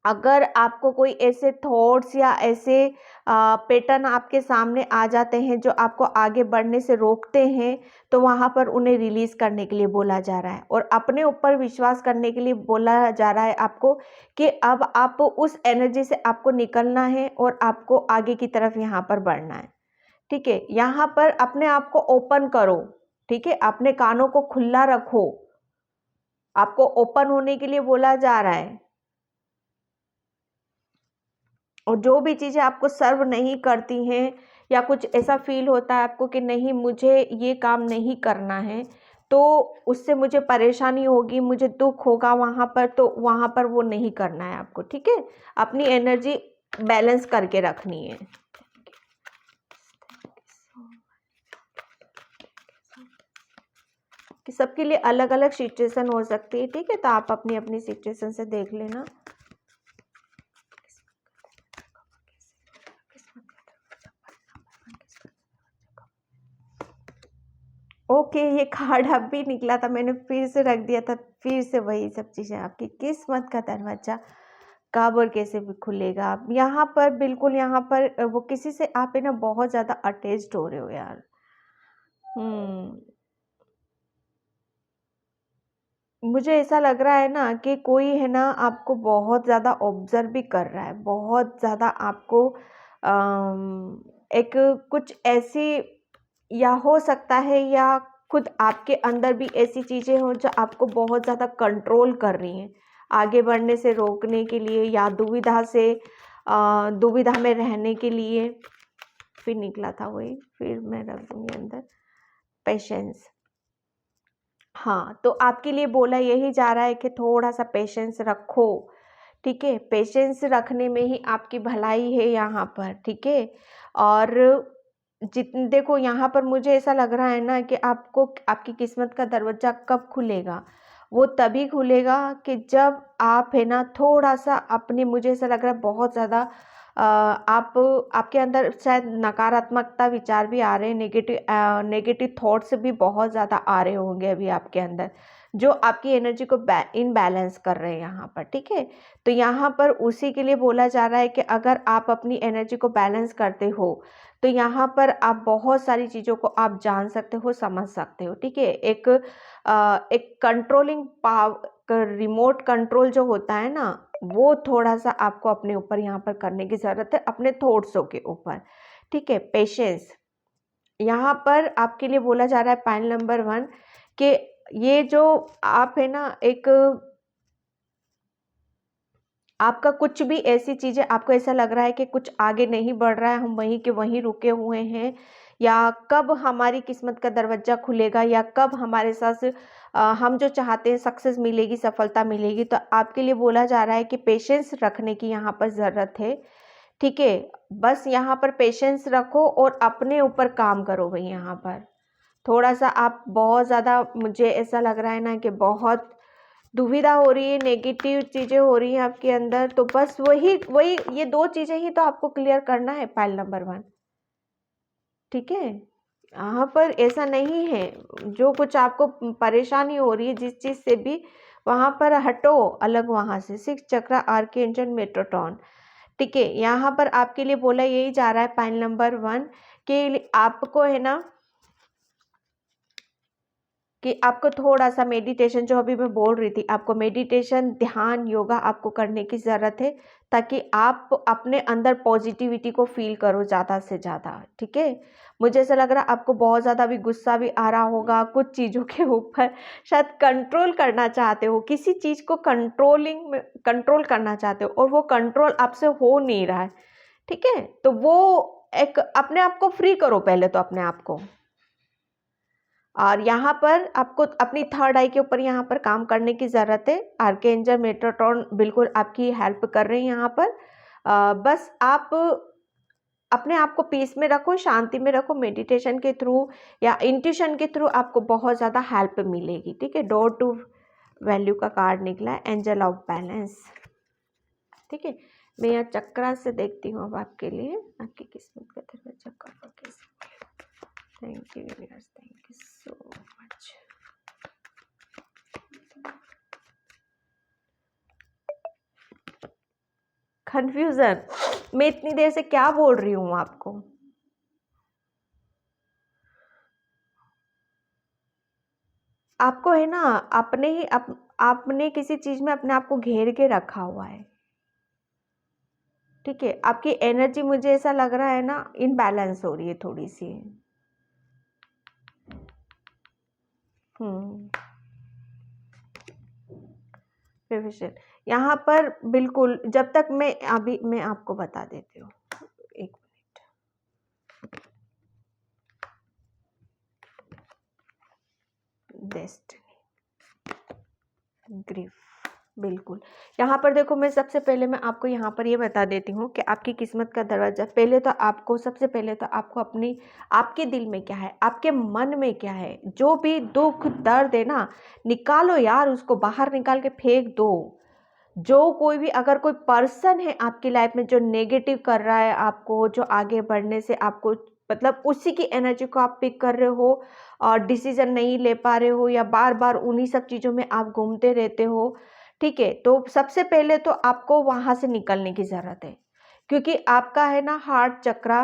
अगर आपको कोई ऐसे थॉट्स या ऐसे पैटर्न आपके सामने आ जाते हैं जो आपको आगे बढ़ने से रोकते हैं, तो वहाँ पर उन्हें रिलीज़ करने के लिए बोला जा रहा है और अपने ऊपर विश्वास करने के लिए बोला जा रहा है आपको कि अब आप उस एनर्जी से आपको निकलना है और आपको आगे की तरफ यहाँ पर बढ़ना है। ठीक है, यहाँ पर अपने आप को ओपन करो। ठीक है, अपने कानों को खुला रखो, आपको ओपन होने के लिए बोला जा रहा है। और जो भी चीज़ें आपको सर्व नहीं करती हैं या कुछ ऐसा फील होता है आपको कि नहीं मुझे ये काम नहीं करना है, तो उससे मुझे परेशानी होगी, मुझे दुख होगा वहाँ पर, तो वहाँ पर वो नहीं करना है आपको। ठीक है, अपनी एनर्जी बैलेंस करके रखनी है। कि सबके लिए अलग अलग सिचुएशन हो सकती है। ठीक है, तो आप अपनी अपनी सिचुएशन से देख लेना। ओके, ये कार्ड अब भी निकला था, मैंने फिर से रख दिया था, फिर से वही सब चीज़ें। आपकी किस्मत का दरवाजा कब और कैसे भी खुलेगा। आप यहाँ पर बिल्कुल, यहाँ पर वो किसी से आप है ना बहुत ज़्यादा अटैच्ड हो रहे हो यार। मुझे ऐसा लग रहा है ना कि कोई है ना आपको बहुत ज़्यादा ऑब्जर्व भी कर रहा है, बहुत ज़्यादा आपको एक कुछ ऐसी, या हो सकता है या खुद आपके अंदर भी ऐसी चीज़ें हो जो आपको बहुत ज़्यादा कंट्रोल कर रही हैं, आगे बढ़ने से रोकने के लिए या दुविधा में रहने के लिए। फिर निकला था वही, फिर मैं रख दूँगी अंदर, पेशेंस। हाँ, तो आपके लिए बोला यही जा रहा है कि थोड़ा-सा पेशेंस रखो। ठीक है, पेशेंस रखने में ही आपकी भलाई है यहाँ पर। ठीक है, और देखो यहाँ पर मुझे ऐसा लग रहा है ना कि आपको आपकी किस्मत का दरवाज़ा कब खुलेगा, वो तभी खुलेगा कि जब आप है ना थोड़ा-सा अपने, मुझे ऐसा लग रहा है बहुत ज़्यादा आप आपके अंदर शायद नकारात्मकता विचार भी आ रहे हैं, नेगेटिव थॉट्स भी बहुत ज़्यादा आ रहे होंगे अभी आपके अंदर, जो आपकी एनर्जी को इनबैलेंस कर रहे हैं यहाँ पर। ठीक है, तो यहाँ पर उसी के लिए बोला जा रहा है कि अगर आप अपनी एनर्जी को बैलेंस करते हो, तो यहाँ पर आप बहुत सारी चीज़ों को आप जान सकते हो, समझ सकते हो। ठीक है, एक कंट्रोलिंग पावर, रिमोट कंट्रोल जो होता है ना, वो थोड़ा-सा आपको अपने ऊपर यहाँ पर करने की ज़रूरत है, अपने थॉट्सों के ऊपर। ठीक है, पेशेंस। यहाँ पर आपके लिए बोला जा रहा है पॉइंट नंबर 1 कि ये जो आप है ना एक, आपका कुछ भी ऐसी चीज़ें आपको ऐसा लग रहा है कि कुछ आगे नहीं बढ़ रहा है, हम वहीं के वहीं रुके हुए हैं, या कब हमारी किस्मत का दरवाज़ा खुलेगा, या कब हमारे साथ हम जो चाहते हैं सक्सेस मिलेगी, सफलता मिलेगी। तो आपके लिए बोला जा रहा है कि पेशेंस रखने की यहाँ पर ज़रूरत है। ठीक है, बस यहाँ पर पेशेंस रखो और अपने ऊपर काम करो भाई। यहाँ पर थोड़ा-सा आप बहुत ज़्यादा, मुझे ऐसा लग रहा है ना कि बहुत दुविधा हो रही है, नेगेटिव चीज़ें हो रही हैं आपके अंदर, तो बस वही वही ये 2 चीज़ें ही तो आपको क्लियर करना है, पाइल नंबर 1। ठीक है? यहाँ पर ऐसा नहीं है, जो कुछ आपको परेशानी हो रही है जिस चीज़ से भी, वहाँ पर हटो अलग वहाँ से। 6 चक्र आर्कएंजल मेट्रोटॉन। ठीक है, यहाँ पर आपके लिए बोला यही जा रहा है पाइल नंबर 1 कि आपको है ना कि आपको थोड़ा सा मेडिटेशन, जो अभी मैं बोल रही थी, आपको मेडिटेशन, ध्यान, योगा आपको करने की ज़रूरत है, ताकि आप अपने अंदर पॉजिटिविटी को फील करो ज़्यादा से ज़्यादा। ठीक है, मुझे ऐसा लग रहा है आपको बहुत ज़्यादा भी गुस्सा भी आ रहा होगा, कुछ चीज़ों के ऊपर शायद कंट्रोल करना चाहते हो, किसी चीज़ को कंट्रोल करना चाहते हो और वो कंट्रोल आपसे हो नहीं रहा है। ठीक है, तो वो एक अपने आप को फ्री करो पहले तो, अपने आप को। और यहाँ पर आपको अपनी थर्ड आई के ऊपर यहाँ पर काम करने की ज़रूरत है। आर्कएंजल मेटाट्रॉन बिल्कुल आपकी हेल्प कर रहे हैं यहाँ पर। बस आप अपने आप को पीस में रखो, शांति में रखो, मेडिटेशन के थ्रू या इंट्यूशन के थ्रू आपको बहुत ज़्यादा हेल्प मिलेगी। ठीक है, डोर टू वैल्यू का कार्ड निकला है, एंजल ऑफ बैलेंस। ठीक है, मैं यहाँ चक्रा से देखती हूँ अब आपके लिए, आपकी किस्मत का दरवाजा कब कैसे। Thank you universe, thank you so much. Confusion, मैं इतनी देर से क्या बोल रही हूँ आपको? आपको है ना, अपने ही आपने किसी चीज में अपने आप को घेर के रखा हुआ है। ठीक है, आपकी एनर्जी मुझे ऐसा लग रहा है ना, इनबैलेंस हो रही है थोड़ी सी। प्रोफेशन यहाँ पर बिल्कुल, जब तक मैं आपको बता देती हूँ, एक मिनट। डेस्टिनी, ग्रीफ, बिल्कुल। यहाँ पर देखो, मैं सबसे पहले मैं आपको यहाँ पर ये बता देती हूँ कि आपकी किस्मत का दरवाजा, सबसे पहले तो आपको आपके दिल में क्या है, आपके मन में क्या है, जो भी दुख दर्द है ना, निकालो यार, उसको बाहर निकाल के फेंक दो। जो कोई भी, अगर कोई पर्सन है आपकी लाइफ में जो नेगेटिव कर रहा है आपको, जो आगे बढ़ने से आपको, मतलब उसी की एनर्जी को आप पिक कर रहे हो और डिसीजन नहीं ले पा रहे हो, या बार बार उन्हीं सब चीज़ों में आप घूमते रहते हो। ठीक है, तो सबसे पहले तो आपको वहाँ से निकलने की ज़रूरत है, क्योंकि आपका है ना हार्ट चक्रा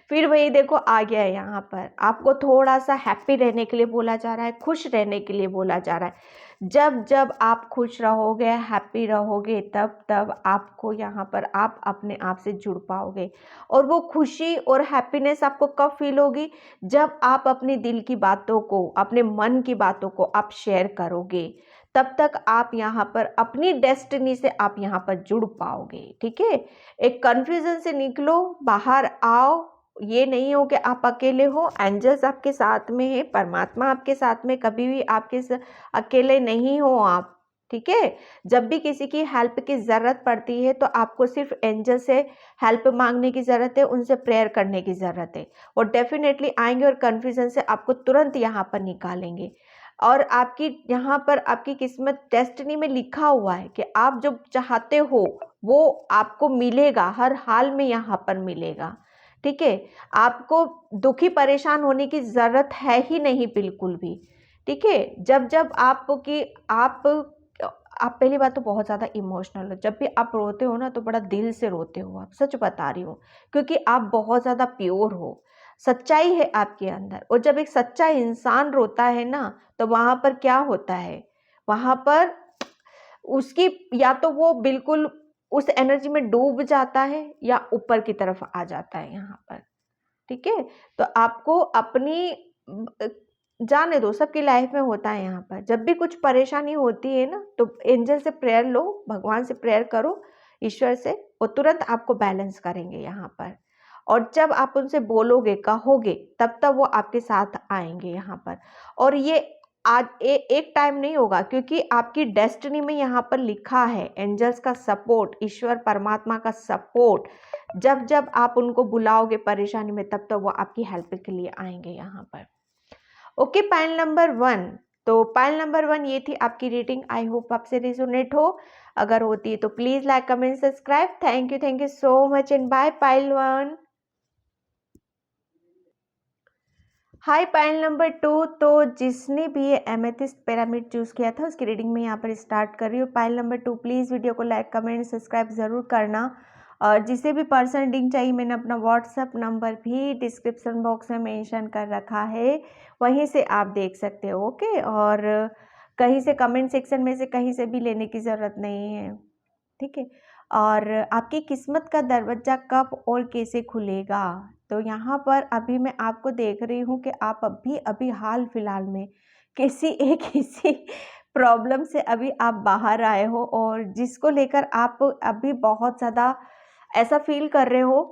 फिर वही देखो आ गया है। यहाँ पर आपको थोड़ा सा हैप्पी रहने के लिए बोला जा रहा है, खुश रहने के लिए बोला जा रहा है। जब जब आप खुश रहोगे, हैप्पी रहोगे, तब तब आपको यहाँ पर आप अपने आप से जुड़ पाओगे। और वो खुशी और हैप्पीनेस आपको कब फील होगी, जब आप अपने दिल की बातों को, अपने मन की बातों को आप शेयर करोगे, तब तक आप यहाँ पर अपनी डेस्टिनी से आप यहाँ पर जुड़ पाओगे। ठीक है, एक कन्फ्यूजन से निकलो, बाहर आओ। ये नहीं हो कि आप अकेले हो, एंजल्स आपके साथ में है, परमात्मा आपके साथ में, कभी भी अकेले नहीं हो आप। ठीक है, जब भी किसी की हेल्प की ज़रूरत पड़ती है तो आपको सिर्फ एंजल से हेल्प मांगने की ज़रूरत है, उनसे प्रेयर करने की ज़रूरत है, वो डेफिनेटली आएंगे और कन्फ्यूजन से आपको तुरंत यहाँ पर निकालेंगे। और आपकी यहाँ पर आपकी किस्मत डेस्टिनी में लिखा हुआ है कि आप जो चाहते हो वो आपको मिलेगा, हर हाल में यहाँ पर मिलेगा। ठीक है, आपको दुखी परेशान होने की ज़रूरत है ही नहीं बिल्कुल भी। ठीक है, जब जब आप पहली बात तो बहुत ज़्यादा इमोशनल हो, जब भी आप रोते हो ना तो बड़ा दिल से रोते हो, आप सच बता रही हूँ, क्योंकि आप बहुत ज़्यादा प्योर हो, सच्चाई है आपके अंदर। और जब एक सच्चा इंसान रोता है ना, तो वहाँ पर क्या होता है, वहाँ पर उसकी, या तो वो बिल्कुल उस एनर्जी में डूब जाता है या ऊपर की तरफ आ जाता है यहाँ पर। ठीक है, तो आपको अपनी जाने दो, सबकी लाइफ में होता है। यहाँ पर जब भी कुछ परेशानी होती है ना, तो एंजल से प्रेयर लो, भगवान से प्रेयर करो, ईश्वर से, वो तुरंत आपको बैलेंस करेंगे यहाँ पर। और जब आप उनसे बोलोगे, कहोगे, तब तब वो आपके साथ आएंगे यहाँ पर। और ये आज एक टाइम नहीं होगा, क्योंकि आपकी डेस्टिनी में यहाँ पर लिखा है एंजल्स का सपोर्ट, ईश्वर परमात्मा का सपोर्ट। जब जब आप उनको बुलाओगे परेशानी में, तब तब वो आपकी हेल्प के लिए आएंगे यहाँ पर। Okay, pile number 1। तो पाइल नंबर 1 ये थी आपकी रीडिंग। आई होप आपसे रिजोनेट हो। अगर होती है तो please like, comment, subscribe. Thank you so much and bye pile 1। Hi pile number 2। तो जिसने भी ये एमेथिस्ट पिरामिड चूज किया था उसकी रीडिंग में यहाँ पर स्टार्ट कर रही हूँ। पाइल नंबर 2 प्लीज वीडियो को लाइक, कमेंट, सब्सक्राइब जरूर करना। और जिसे भी पर्सनल रीडिंग चाहिए मैंने अपना व्हाट्सएप नंबर भी डिस्क्रिप्शन बॉक्स में मेंशन कर रखा है, वहीं से आप देख सकते हो। ओके, और कहीं से कमेंट सेक्शन में से कहीं से भी लेने की ज़रूरत नहीं है, ठीक है। और आपकी किस्मत का दरवाज़ा कब और कैसे खुलेगा, तो यहाँ पर अभी मैं आपको देख रही हूँ कि आप अभी अभी हाल फिलहाल में किसी प्रॉब्लम से अभी आप बाहर आए हो, और जिसको लेकर आप अभी बहुत ज़्यादा ऐसा फील कर रहे हो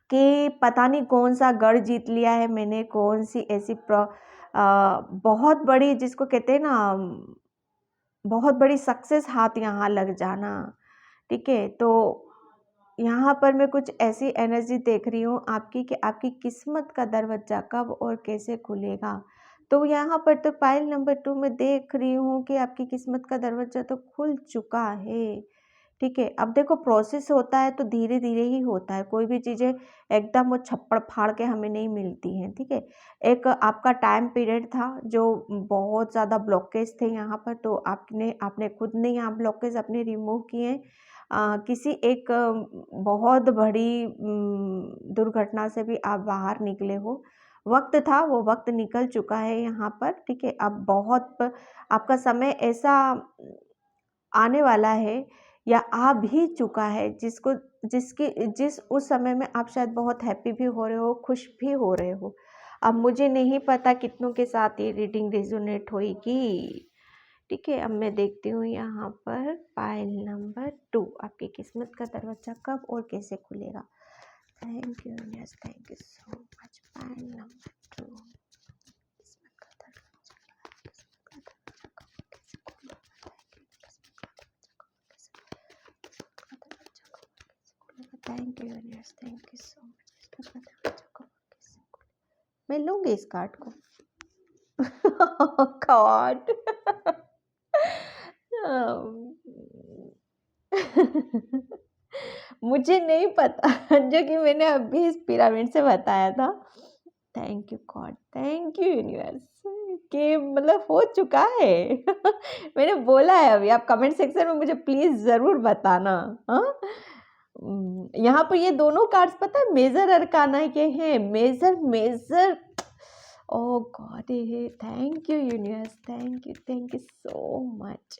कि पता नहीं कौन सा गढ़ जीत लिया है मैंने, कौन सी ऐसी बहुत बड़ी, जिसको कहते हैं ना, बहुत बड़ी सक्सेस हाथ यहाँ लग जाना, ठीक है। तो यहाँ पर मैं कुछ ऐसी एनर्जी देख रही हूँ आपकी कि आपकी किस्मत का दरवाज़ा कब और कैसे खुलेगा। तो यहाँ पर तो पाइल नंबर 2 में देख रही हूँ कि आपकी किस्मत का दरवाज़ा तो खुल चुका है, ठीक है। अब देखो, प्रोसेस होता है तो धीरे धीरे ही होता है, कोई भी चीज़ें एकदम वो छप्पड़ फाड़ के हमें नहीं मिलती हैं, ठीक है। एक आपका टाइम पीरियड था जो बहुत ज़्यादा ब्लॉकेज थे यहाँ पर, तो आपने खुद ने यहाँ ब्लॉकेज अपने रिमूव किए। किसी एक बहुत बड़ी दुर्घटना से भी आप बाहर निकले हो, वक्त था वो वक्त निकल चुका है यहाँ पर, ठीक है। अब आपका समय ऐसा आने वाला है या आ भी चुका है जिस उस समय में आप शायद बहुत हैप्पी भी हो रहे हो, खुश भी हो रहे हो। अब मुझे नहीं पता कितनों के साथ ये रीडिंग रेजोनेट होगी, ठीक है। अब मैं देखती हूँ यहाँ पर पाइल नंबर 2, आपकी किस्मत का दरवाजा कब और कैसे खुलेगा। Thank you, yes, thank you so much. Pile number 2, किस्मत का दरवाजा, किस्मत का दरवाजा कब और कैसे खुलेगा। Thank you, yes, thank you so much. किस्मत का दरवाजा कब और कैसे खुलेगा। मैं लूँगी इस कार्ड को। गॉड। मुझे नहीं पता जो कि मैंने अभी इस पिरामिड से बताया था। Thank you God, thank you universe, कि मतलब हो चुका है। मैंने बोला है अभी, आप कमेंट सेक्शन में मुझे प्लीज़ ज़रूर बताना। हाँ, यहाँ पर ये दोनों कार्ड्स पता है मेजर अरकाना के हैं, major. Oh god, thank you universe, thank you so much.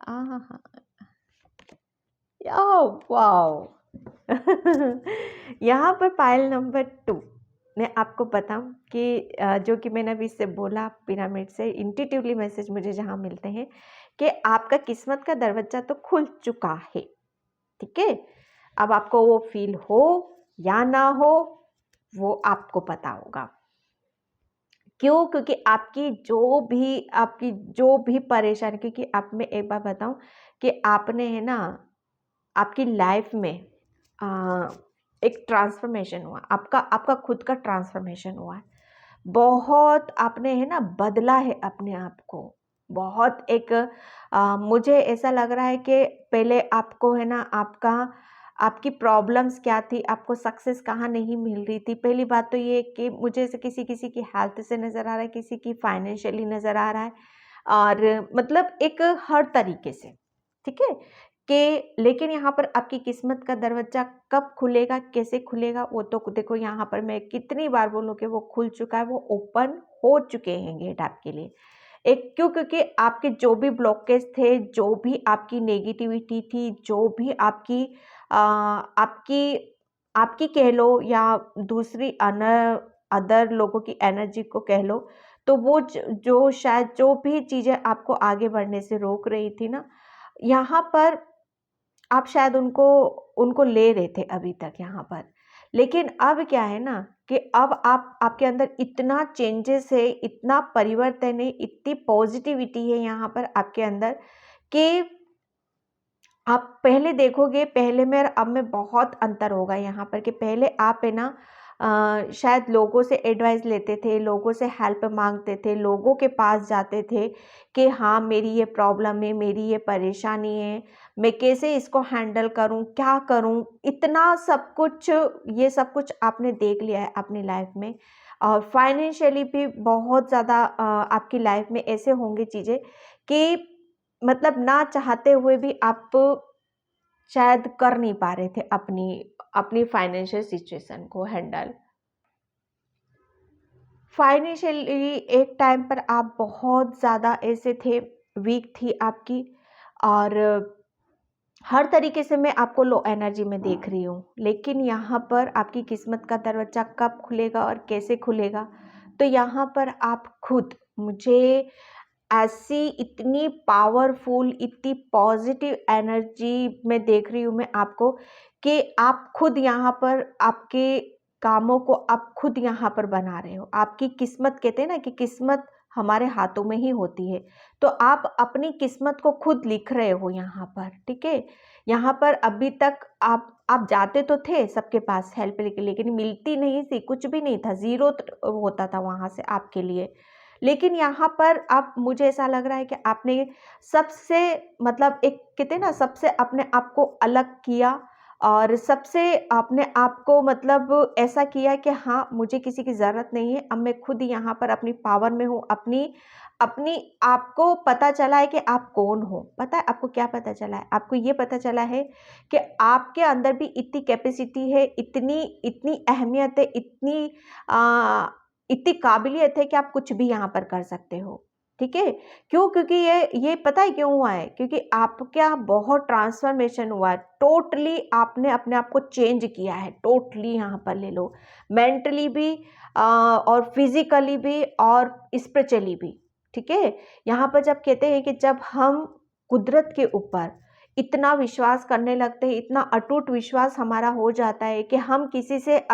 Aha, wow. यहाँ पर पाइल नंबर 2, मैं आपको बताऊं कि जो कि मैंने अभी इससे बोला, पिरामिड से इंट्यूटिवली मैसेज मुझे जहाँ मिलते हैं कि आपका किस्मत का दरवाजा तो खुल चुका है, ठीक है। अब आपको वो फील हो या ना हो वो आपको पता होगा। क्यों? क्योंकि आपकी जो भी परेशानी, क्योंकि आप, मैं एक बार बताऊं कि आपने है ना आपकी लाइफ में एक ट्रांसफॉर्मेशन हुआ, आपका खुद का ट्रांसफॉर्मेशन हुआ है। बहुत आपने है ना बदला है अपने आप को, बहुत एक मुझे ऐसा लग रहा है कि पहले आपको है ना आपकी प्रॉब्लम्स क्या थी, आपको सक्सेस कहाँ नहीं मिल रही थी। पहली बात तो ये कि मुझे ऐसे किसी की हेल्थ से नज़र आ रहा है, किसी की फाइनेंशियली नज़र आ रहा है, और मतलब एक हर तरीके से, ठीक है। कि लेकिन यहाँ पर आपकी किस्मत का दरवाज़ा कब खुलेगा, कैसे खुलेगा, वो तो देखो यहाँ पर मैं कितनी बार बोलूँ कि वो खुल चुका है, वो ओपन हो चुके हैं गेट आपके लिए। क्योंकि आपके जो भी ब्लॉकेज थे, जो भी आपकी नेगेटिविटी थी, जो भी आपकी आपकी कह लो या दूसरी अदर लोगों की एनर्जी को कह लो, तो वो जो शायद जो भी चीज़ें आपको आगे बढ़ने से रोक रही थी ना, यहाँ पर आप शायद उनको ले रहे थे अभी तक यहाँ पर। लेकिन अब क्या है ना कि अब आपके अंदर इतना चेंजेस है, इतना परिवर्तन है, इतनी पॉजिटिविटी है यहाँ पर आपके अंदर कि आप पहले देखोगे, पहले में और अब में बहुत अंतर होगा यहाँ पर। कि पहले आप है ना शायद लोगों से एडवाइस लेते थे, लोगों से हेल्प मांगते थे, लोगों के पास जाते थे कि हाँ मेरी ये प्रॉब्लम है, मेरी ये परेशानी है, मैं कैसे इसको हैंडल करूं, क्या करूं। इतना सब कुछ, ये सब कुछ आपने देख लिया है अपनी लाइफ में। और फाइनेंशियली भी बहुत ज़्यादा आपकी लाइफ में ऐसे होंगे चीज़ें कि मतलब ना चाहते हुए भी आप शायद कर नहीं पा रहे थे अपनी अपनी फाइनेंशियल सिचुएशन को हैंडल। फाइनेंशियली एक टाइम पर आप बहुत ज़्यादा ऐसे थे, वीक थी आपकी, और हर तरीके से मैं आपको लो एनर्जी में देख रही हूँ। लेकिन यहाँ पर आपकी किस्मत का दरवाज़ा कब खुलेगा और कैसे खुलेगा, तो यहाँ पर आप खुद मुझे ऐसी इतनी पावरफुल, इतनी पॉजिटिव एनर्जी में देख रही हूँ मैं आपको, कि आप खुद यहाँ पर आपके कामों को आप खुद यहाँ पर बना रहे हो। आपकी किस्मत, कहते हैं ना कि किस्मत हमारे हाथों में ही होती है, तो आप अपनी किस्मत को खुद लिख रहे हो यहाँ पर, ठीक है। यहाँ पर अभी तक आप जाते तो थे सबके पास हेल्प लेके, लेकिन मिलती नहीं थी, कुछ भी नहीं था, ज़ीरो होता था वहाँ से आपके लिए। लेकिन यहाँ पर अब मुझे ऐसा लग रहा है कि आपने सबसे, मतलब एक कहते हैं ना, सबसे अपने आप को अलग किया, और सबसे अपने आप को मतलब ऐसा किया कि हाँ, मुझे किसी की ज़रूरत नहीं है, अब मैं खुद यहाँ पर अपनी पावर में हूँ। अपनी अपनी आपको पता चला है कि आप कौन हो। पता है आपको क्या पता चला है? आपको ये पता चला है कि आपके अंदर भी इतनी कैपेसिटी है, इतनी इतनी अहमियत है, इतनी काबिलियत है कि आप कुछ भी यहाँ पर कर सकते हो, ठीक है। क्यों? क्योंकि ये पता है क्यों हुआ है? क्योंकि आपका बहुत ट्रांसफॉर्मेशन हुआ है, टोटली आपने अपने आप को चेंज किया है, टोटली यहाँ पर ले लो, मेंटली भी और फिजिकली भी और स्पिरिचुअली भी, ठीक है। यहाँ पर जब कहते हैं कि जब हम कुदरत के ऊपर इतना विश्वास करने लगते हैं, इतना अटूट विश्वास हमारा हो जाता है कि हम किसी से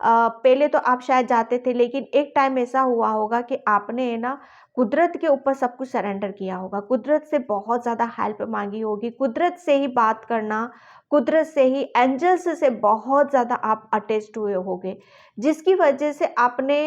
पहले तो आप शायद जाते थे, लेकिन एक टाइम ऐसा हुआ होगा कि आपने ना कुदरत के ऊपर सब कुछ सरेंडर किया होगा, कुदरत से बहुत ज़्यादा हेल्प मांगी होगी, कुदरत से ही बात करना, कुदरत से ही, एंजल्स से बहुत ज़्यादा आप अटैच्ड हुए होंगे, जिसकी वजह से आपने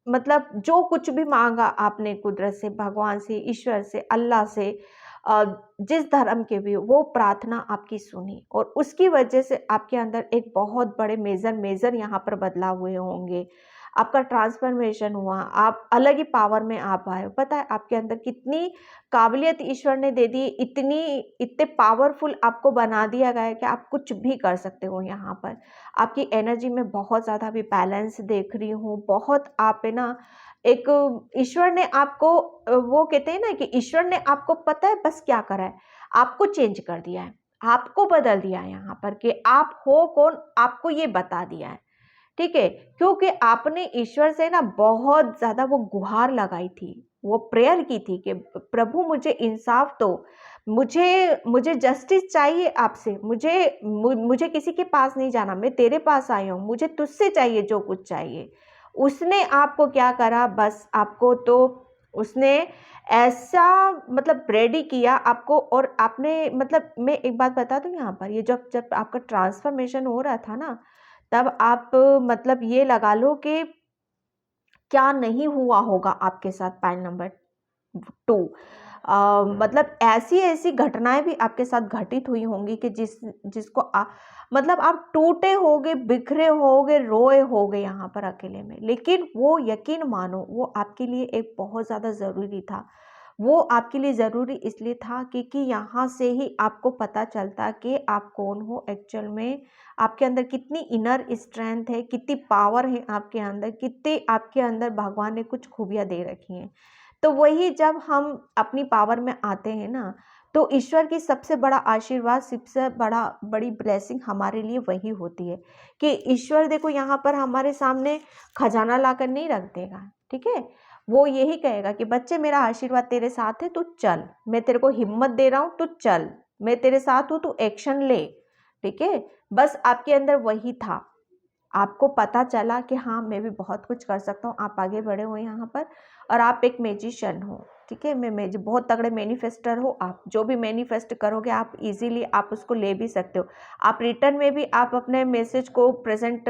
मतलब जो कुछ भी मांगा आपने कुदरत से, भगवान से, ईश्वर से, अल्लाह से, जिस धर्म के भी, वो प्रार्थना आपकी सुनी, और उसकी वजह से आपके अंदर एक बहुत बड़े मेजर यहाँ पर बदलाव हुए होंगे। आपका ट्रांसफॉर्मेशन हुआ, आप अलग ही पावर में आप आए। पता है आपके अंदर कितनी काबिलियत ईश्वर ने दे दी, इतने पावरफुल आपको बना दिया गया है कि आप कुछ भी कर सकते हो। यहाँ पर आपकी एनर्जी में बहुत ज़्यादा भी बैलेंस देख रही हूँ, बहुत आप है ना, एक ईश्वर ने आपको, वो कहते हैं ना कि ईश्वर ने आपको पता है बस क्या करा है, आपको चेंज कर दिया है, आपको बदल दिया है यहाँ पर, कि आप हो कौन, आपको ये बता दिया है, ठीक है। क्योंकि आपने ईश्वर से ना बहुत ज़्यादा वो गुहार लगाई थी, वो प्रेयर की थी कि प्रभु मुझे इंसाफ दो, मुझे जस्टिस चाहिए आपसे, मुझे किसी के पास नहीं जाना, मैं तेरे पास आई हूँ, मुझे तुझसे चाहिए जो कुछ चाहिए। उसने आपको क्या करा, बस आपको तो उसने ऐसा मतलब रेडी किया आपको, और आपने मतलब, मैं एक बात बता दूं यहाँ पर, ये जब जब आपका ट्रांसफॉर्मेशन हो रहा था ना, तब आप मतलब ये लगा लो कि क्या नहीं हुआ होगा आपके साथ। पॉइंट नंबर 2, मतलब ऐसी ऐसी घटनाएं भी आपके साथ घटित हुई होंगी कि जिसको मतलब आप टूटे होगे, बिखरे होगे, रोए होगे यहाँ पर अकेले में, लेकिन वो यकीन मानो वो आपके लिए एक बहुत ज़्यादा ज़रूरी था। वो आपके लिए ज़रूरी इसलिए था क्योंकि यहाँ से ही आपको पता चलता कि आप कौन हो एक्चुअल में, आपके अंदर कितनी इनर स्ट्रेंथ है, कितनी पावर है आपके अंदर, कितने आपके अंदर भगवान ने कुछ खूबियाँ दे रखी हैं। तो वही जब हम अपनी पावर में आते हैं ना, तो ईश्वर की सबसे बड़ा आशीर्वाद, सबसे बड़ी ब्लेसिंग हमारे लिए वही होती है कि ईश्वर देखो यहाँ पर हमारे सामने खजाना लाकर नहीं रख देगा, ठीक है। वो यही कहेगा कि बच्चे मेरा आशीर्वाद तेरे साथ है, तू चल, मैं तेरे को हिम्मत दे रहा हूँ, तू चल, मैं तेरे साथ हूँ, तू एक्शन ले, ठीक है। बस आपके अंदर वही था, आपको पता चला कि हाँ मैं भी बहुत कुछ कर सकता हूँ, आप आगे बढ़े हो यहाँ पर, और आप एक मैजिशियन हो, ठीक है। मैं बहुत तगड़े मैनिफेस्टर हो, आप जो भी मैनिफेस्ट करोगे आप इजीली आप उसको ले भी सकते हो। आप रिटर्न में भी आप अपने मैसेज को प्रेजेंट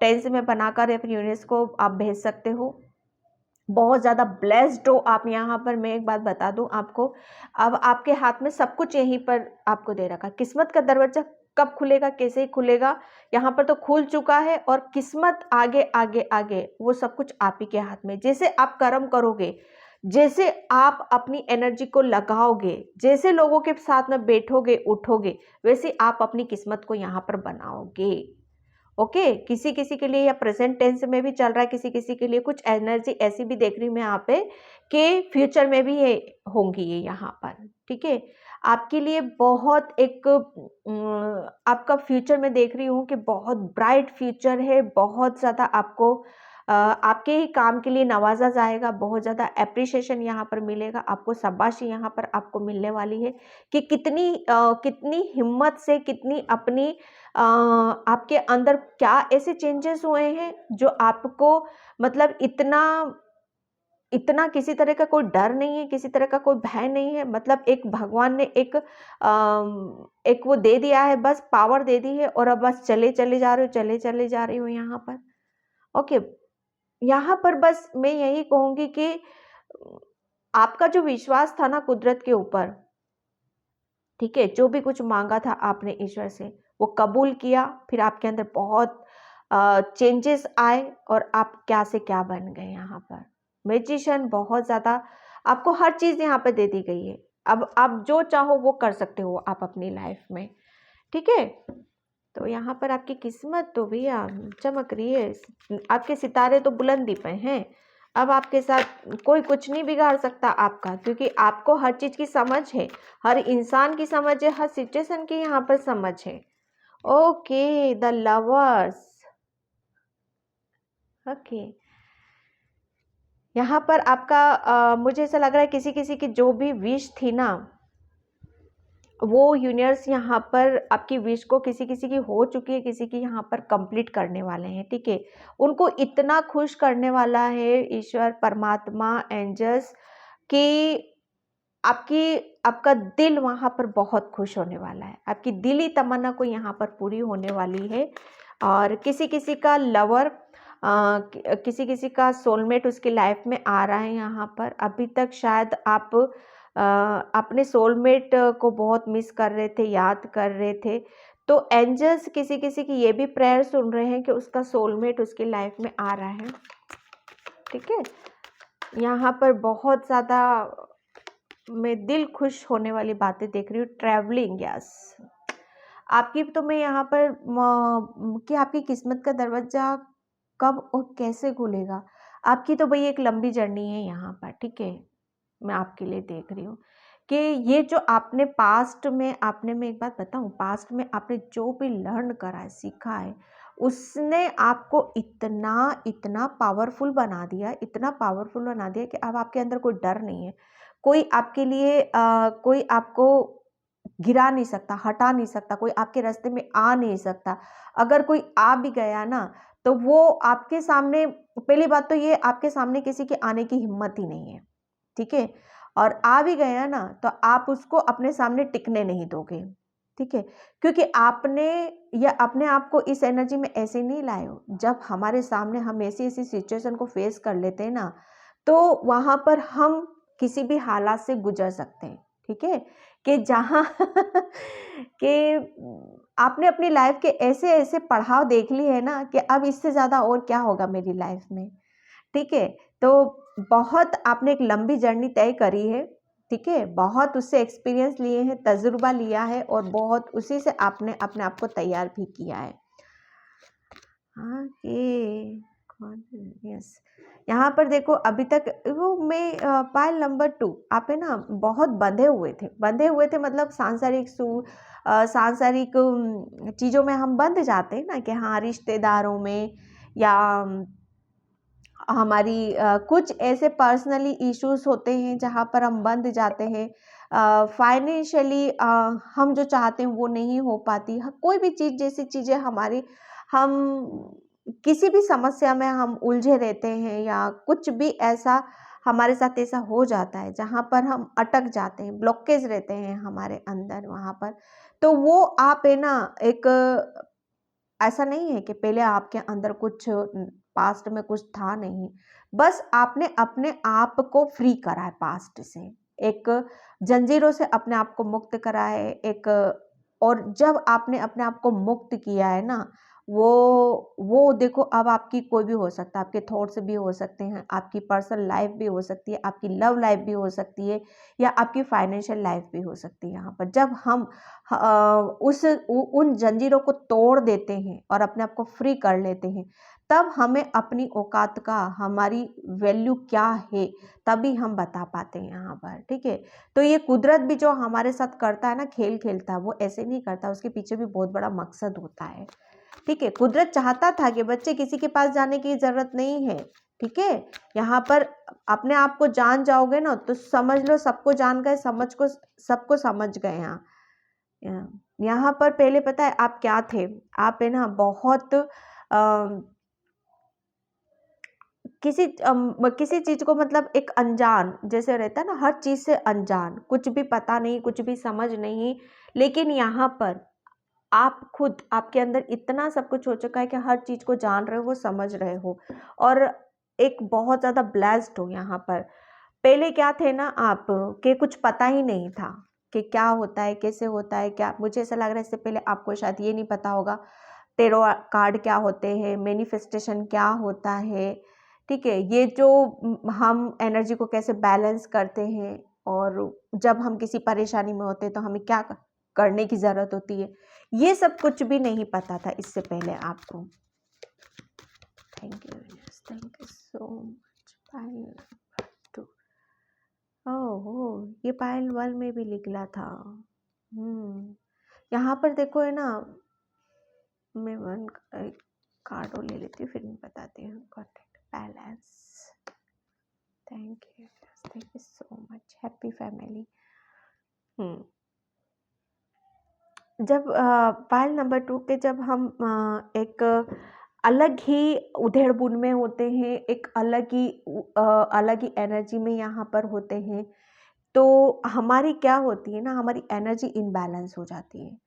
टेंस में बनाकर अपने यूनिवर्स को आप भेज सकते हो। बहुत ज़्यादा ब्लेस्ड हो आप यहाँ पर। मैं एक बात बता दूँ आपको, अब आपके हाथ में सब कुछ यहीं पर आपको दे रखा। किस्मत का दरवाजा कब खुलेगा, कैसे खुलेगा, यहाँ पर तो खुल चुका है, और किस्मत आगे आगे आगे वो सब कुछ आप ही के हाथ में। जैसे आप कर्म करोगे, जैसे आप अपनी एनर्जी को लगाओगे, जैसे लोगों के साथ में बैठोगे उठोगे, वैसे आप अपनी किस्मत को यहाँ पर बनाओगे। ओके, किसी किसी के लिए या प्रेजेंट टेंस में भी चल रहा है, किसी किसी के लिए कुछ एनर्जी ऐसी भी देख रही हूँ मैं यहाँ पे कि फ्यूचर में भी ये होंगी ये यहाँ पर। ठीक है, आपके लिए बहुत एक आपका फ्यूचर में देख रही हूँ कि बहुत ब्राइट फ्यूचर है, बहुत ज़्यादा आपको आपके ही काम के लिए नवाजा जाएगा, बहुत ज़्यादा एप्रिसिएशन यहाँ पर मिलेगा आपको, शाबाशी यहाँ पर आपको मिलने वाली है कि कितनी हिम्मत से, कितनी अपनी आपके अंदर क्या ऐसे चेंजेस हुए हैं जो आपको मतलब इतना इतना किसी तरह का कोई डर नहीं है, किसी तरह का कोई भय नहीं है। मतलब एक भगवान ने एक वो दे दिया है, बस पावर दे दी है और अब बस चले चले जा रहे हो, चले चले जा रही हो यहाँ पर। ओके, यहाँ पर बस मैं यही कहूँगी कि आपका जो विश्वास था ना कुदरत के ऊपर, ठीक है, जो भी कुछ मांगा था आपने ईश्वर से वो कबूल किया, फिर आपके अंदर बहुत चेंजेस आए और आप क्या से क्या बन गए यहाँ पर। मैजिशियन बहुत ज़्यादा आपको हर चीज़ यहाँ पे दे दी गई है। अब आप जो चाहो वो कर सकते हो आप अपनी लाइफ में। ठीक है, तो यहाँ पर आपकी किस्मत तो भैया चमक रही है, आपके सितारे तो बुलंदी पे हैं। अब आपके साथ कोई कुछ नहीं बिगाड़ सकता आपका, क्योंकि आपको हर चीज़ की समझ है, हर इंसान की समझ है, हर सिचुएशन की यहाँ पर समझ है। Okay, the lovers. ओके, यहाँ पर आपका मुझे ऐसा लग रहा है किसी किसी की जो भी विश थी ना, वो यूनिवर्स यहाँ पर आपकी विश को किसी किसी की हो चुकी है, किसी की यहाँ पर कंप्लीट करने वाले हैं। ठीक है, उनको इतना खुश करने वाला है ईश्वर परमात्मा एंजल्स कि आपका दिल वहाँ पर बहुत खुश होने वाला है, आपकी दिली तमन्ना को यहाँ पर पूरी होने वाली है। और किसी किसी का लवर किसी किसी का सोलमेट उसकी लाइफ में आ रहा है यहाँ पर। अभी तक शायद आप अपने सोलमेट को बहुत मिस कर रहे थे, याद कर रहे थे, तो एंजल्स किसी किसी की ये भी प्रेयर सुन रहे हैं कि उसका सोलमेट उसकी लाइफ में आ रहा है। ठीक है, यहाँ पर बहुत ज़्यादा मैं दिल खुश होने वाली बातें देख रही हूँ। ट्रैवलिंग, यस, आपकी तो मैं यहाँ पर कि आपकी किस्मत का दरवाज़ा कब और कैसे खुलेगा, आपकी तो भाई एक लंबी जर्नी है यहाँ पर। ठीक है, मैं आपके लिए देख रही हूँ कि ये जो आपने पास्ट में मैं एक बात बताऊँ, पास्ट में आपने जो भी लर्न करा है, सीखा है, उसने आपको इतना इतना पावरफुल बना दिया, इतना पावरफुल बना दिया कि अब आपके अंदर कोई डर नहीं है, कोई आपके लिए कोई आपको गिरा नहीं सकता, हटा नहीं सकता, कोई आपके रास्ते में आ नहीं सकता। अगर कोई आ भी गया ना तो वो आपके सामने, पहली बात तो ये आपके सामने किसी के आने की हिम्मत ही नहीं है। ठीक है, और आ भी गया ना तो आप उसको अपने सामने टिकने नहीं दोगे। ठीक है, क्योंकि आपने या अपने आप को इस एनर्जी में ऐसे नहीं लाए हो। जब हमारे सामने हम ऐसी ऐसी सिचुएशन को फेस कर लेते हैं ना, तो वहाँ पर हम किसी भी हालात से गुजर सकते हैं। ठीक है, कि जहाँ कि आपने अपनी लाइफ के ऐसे ऐसे पड़ाव देख लिए है ना कि अब इससे ज़्यादा और क्या होगा मेरी लाइफ में। ठीक है, तो बहुत आपने एक लंबी जर्नी तय करी है। ठीक है, बहुत उससे एक्सपीरियंस लिए हैं, तजुर्बा लिया है और बहुत उसी से आपने अपने आप को तैयार भी किया है। हाँ, ये कौन है? यस, यहाँ पर देखो अभी तक वो मैं पायल नंबर 2 आप है ना बहुत बंधे हुए थे, मतलब सांसारिक चीज़ों में हम बंध जाते हैं ना कि हाँ रिश्तेदारों में, या हमारी कुछ ऐसे पर्सनली इश्यूज होते हैं जहाँ पर हम बंध जाते हैं। फाइनेंशियली हम जो चाहते हैं वो नहीं हो पाती, कोई भी चीज़ जैसी चीज़ें हमारी, हम किसी भी समस्या में हम उलझे रहते हैं या कुछ भी ऐसा हमारे साथ ऐसा हो जाता है जहाँ पर हम अटक जाते हैं, ब्लॉकेज रहते हैं हमारे अंदर वहाँ पर। तो वो आप है ना एक ऐसा नहीं है कि पहले आपके अंदर कुछ पास्ट में कुछ था नहीं, बस आपने अपने आप को फ्री करा है पास्ट से, एक जंजीरों से अपने आप को मुक्त करा है एक। और जब आपने अपने आप को मुक्त किया है ना, वो देखो, अब आपकी कोई भी हो सकता है, आपके थॉट्स भी हो सकते हैं, आपकी पर्सनल लाइफ भी हो सकती है, आपकी लव लाइफ भी हो सकती है, या आपकी फाइनेंशियल लाइफ भी हो सकती है। यहाँ पर जब हम उन जंजीरों को तोड़ देते हैं और अपने आप को फ्री कर लेते हैं, तब हमें अपनी औकात का, हमारी वैल्यू क्या है, तभी हम बता पाते हैं यहाँ पर। ठीक है, तो ये कुदरत भी जो हमारे साथ करता है ना, खेल खेलता है, वो ऐसे नहीं करता, उसके पीछे भी बहुत बड़ा मकसद होता है। ठीक है, कुदरत चाहता था कि बच्चे किसी के पास जाने की जरूरत नहीं है। ठीक है, यहाँ पर अपने आप को जान जाओगे ना, तो समझ लो सबको जान गए, सबको समझ गए। यहाँ पर पहले पता है आप क्या थे? आप है ना बहुत किसी चीज को, मतलब एक अनजान जैसे रहता है ना, हर चीज से अनजान, कुछ भी पता नहीं, कुछ भी समझ नहीं। लेकिन यहाँ पर आप खुद, आपके अंदर इतना सब कुछ हो चुका है कि हर चीज को जान रहे हो, समझ रहे हो, और एक बहुत ज्यादा ब्लेस्ड हो। यहाँ पर पहले क्या थे ना आप, के कुछ पता ही नहीं था कि क्या होता है, कैसे होता है, क्या, मुझे ऐसा लग रहा है इससे पहले आपको शायद ये नहीं पता होगा टेरो कार्ड क्या होते हैं, मैनिफेस्टेशन क्या होता है। ठीक है, ये जो हम एनर्जी को कैसे बैलेंस करते हैं, और जब हम किसी परेशानी में होते हैं तो हमें क्या करने की ज़रूरत होती है, ये सब कुछ भी नहीं पता था इससे पहले आपको। Thank you so much. Payal 2, ओह ये पायल 1 में भी निकला था। यहाँ पर देखो है ना, मैं वन कार्ड ले लेती हूँ, फिर मैं बताती हूँ। Contact balance, thank you so much. Happy family. जब पायल नंबर 2 के जब हम एक अलग ही उधेड़-बुन में होते हैं, एक अलग ही एनर्जी में यहाँ पर होते हैं, तो हमारी क्या होती है ना, हमारी एनर्जी इम्बैलेंस हो जाती है।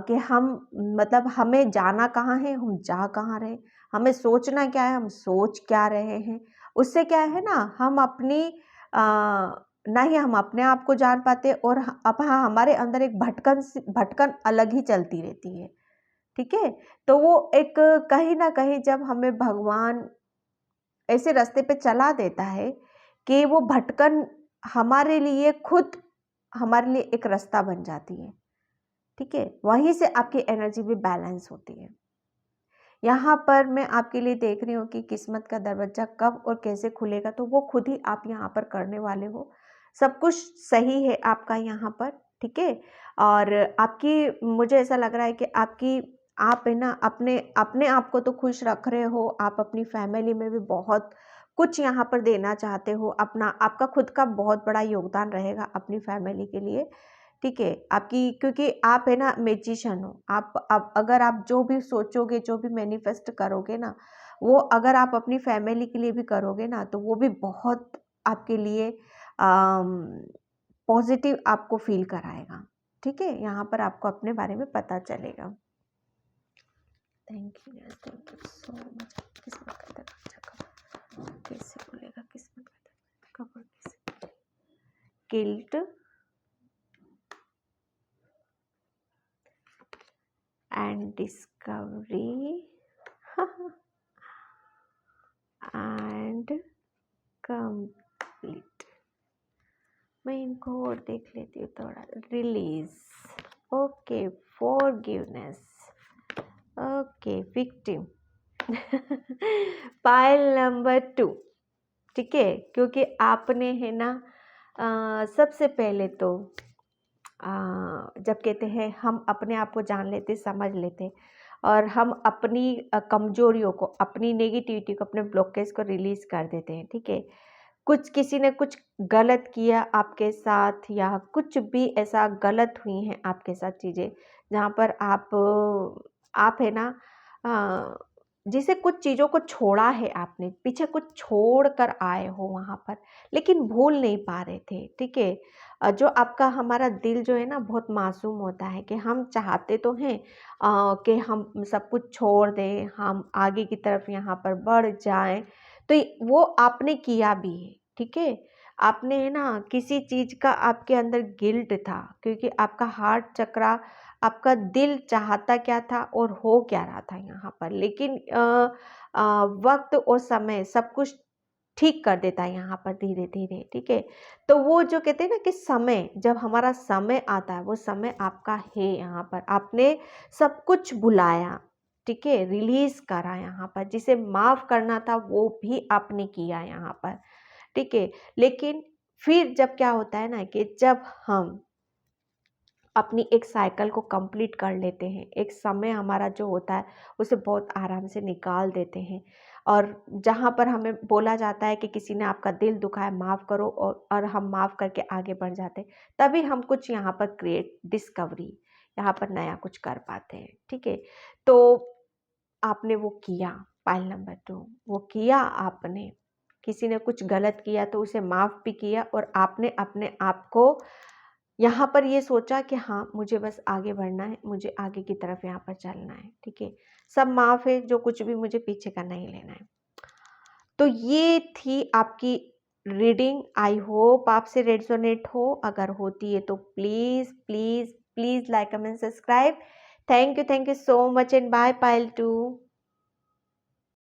कि हम, मतलब हमें जाना कहाँ है, हम जा कहाँ रहे, हमें सोचना क्या है, हम सोच क्या रहे हैं। उससे क्या है ना, हम अपनी ना ही हम अपने आप को जान पाते, और अब हाँ, हमारे अंदर एक भटकन अलग ही चलती रहती है। ठीक है, तो वो एक कहीं ना कहीं जब हमें भगवान ऐसे रास्ते पे चला देता है कि वो भटकन हमारे लिए खुद, हमारे लिए एक रास्ता बन जाती है। ठीक है, वहीं से आपकी एनर्जी भी बैलेंस होती है। यहाँ पर मैं आपके लिए देख रही हूँ कि किस्मत का दरवाजा कब और कैसे खुलेगा, तो वो खुद ही आप यहाँ पर करने वाले हो। सब कुछ सही है आपका यहाँ पर। ठीक है, और आपकी, मुझे ऐसा लग रहा है कि आप है ना, अपने अपने आप को तो खुश रख रहे हो, आप अपनी फैमिली में भी बहुत कुछ यहाँ पर देना चाहते हो। आपका खुद का बहुत बड़ा योगदान रहेगा अपनी फैमिली के लिए। ठीक है, आपकी, क्योंकि आप है ना मैजिशियन हो। आप अगर आप जो भी सोचोगे, जो भी मैनिफेस्ट करोगे ना, वो अगर आप अपनी फैमिली के लिए भी करोगे ना, तो वो भी बहुत आपके लिए पॉजिटिव आपको फील कराएगा। ठीक है, यहाँ पर आपको अपने बारे में पता चलेगा। Thank you so much. किस्मत का दरवाजा कब कैसे खुलेगा, किस्मत का दरवाजा कब और कैसे? Guilt and discovery and complete। मैं इनको और देख लेती हूँ थोड़ा। Release, okay, forgiveness, okay, victim. Pile number 2। ठीक है, क्योंकि आपने है ना सबसे पहले तो जब कहते हैं हम अपने आप को जान लेते, समझ लेते, और हम अपनी कमजोरियों को, अपनी नेगेटिविटी को, अपने ब्लॉकेज को रिलीज कर देते हैं। ठीक है, किसी ने कुछ गलत किया आपके साथ, या कुछ भी ऐसा गलत हुई हैं आपके साथ चीज़ें, जहाँ पर आप है ना जिसे कुछ चीज़ों को छोड़ा है, आपने पीछे कुछ छोड़ कर आए हो वहाँ पर, लेकिन भूल नहीं पा रहे थे। ठीक है, जो आपका, हमारा दिल जो है ना बहुत मासूम होता है, कि हम चाहते तो हैं कि हम सब कुछ छोड़ दें, हम आगे की तरफ यहाँ पर बढ़ जाएं, तो वो आपने किया भी है। ठीक है, आपने है ना किसी चीज़ का आपके अंदर गिल्ट था, क्योंकि आपका हार्ट चक्रा, आपका दिल चाहता क्या था और हो क्या रहा था यहाँ पर, लेकिन वक्त और समय सब कुछ ठीक कर देता है यहाँ पर धीरे धीरे, ठीक है। तो वो जो कहते हैं ना कि समय, जब हमारा समय आता है वो समय आपका है यहाँ पर, आपने सब कुछ बुलाया, ठीक है, रिलीज करा यहाँ पर, जिसे माफ करना था वो भी आपने किया यहाँ पर, ठीक है। लेकिन फिर जब क्या होता है ना कि जब हम अपनी एक साइकिल को कंप्लीट कर लेते हैं, एक समय हमारा जो होता है उसे बहुत आराम से निकाल देते हैं, और जहाँ पर हमें बोला जाता है कि किसी ने आपका दिल दुखाया माफ़ करो, और हम माफ़ करके आगे बढ़ जाते हैं, तभी हम कुछ यहाँ पर क्रिएट डिस्कवरी, यहाँ पर नया कुछ कर पाते हैं, ठीक है। तो आपने वो किया, पाइल नंबर 2 वो किया आपने, किसी ने कुछ गलत किया तो उसे माफ़ भी किया, और आपने अपने आप को यहाँ पर ये सोचा कि हाँ, मुझे बस आगे बढ़ना है, मुझे आगे की तरफ यहाँ पर चलना है, ठीक है। सब माफ़ है, जो कुछ भी मुझे पीछे का नहीं लेना है। तो ये थी आपकी रीडिंग, आई होप आपसे रेजोनेट हो, अगर होती है तो please please please like comment subscribe. Thank you so much and bye Payal 2।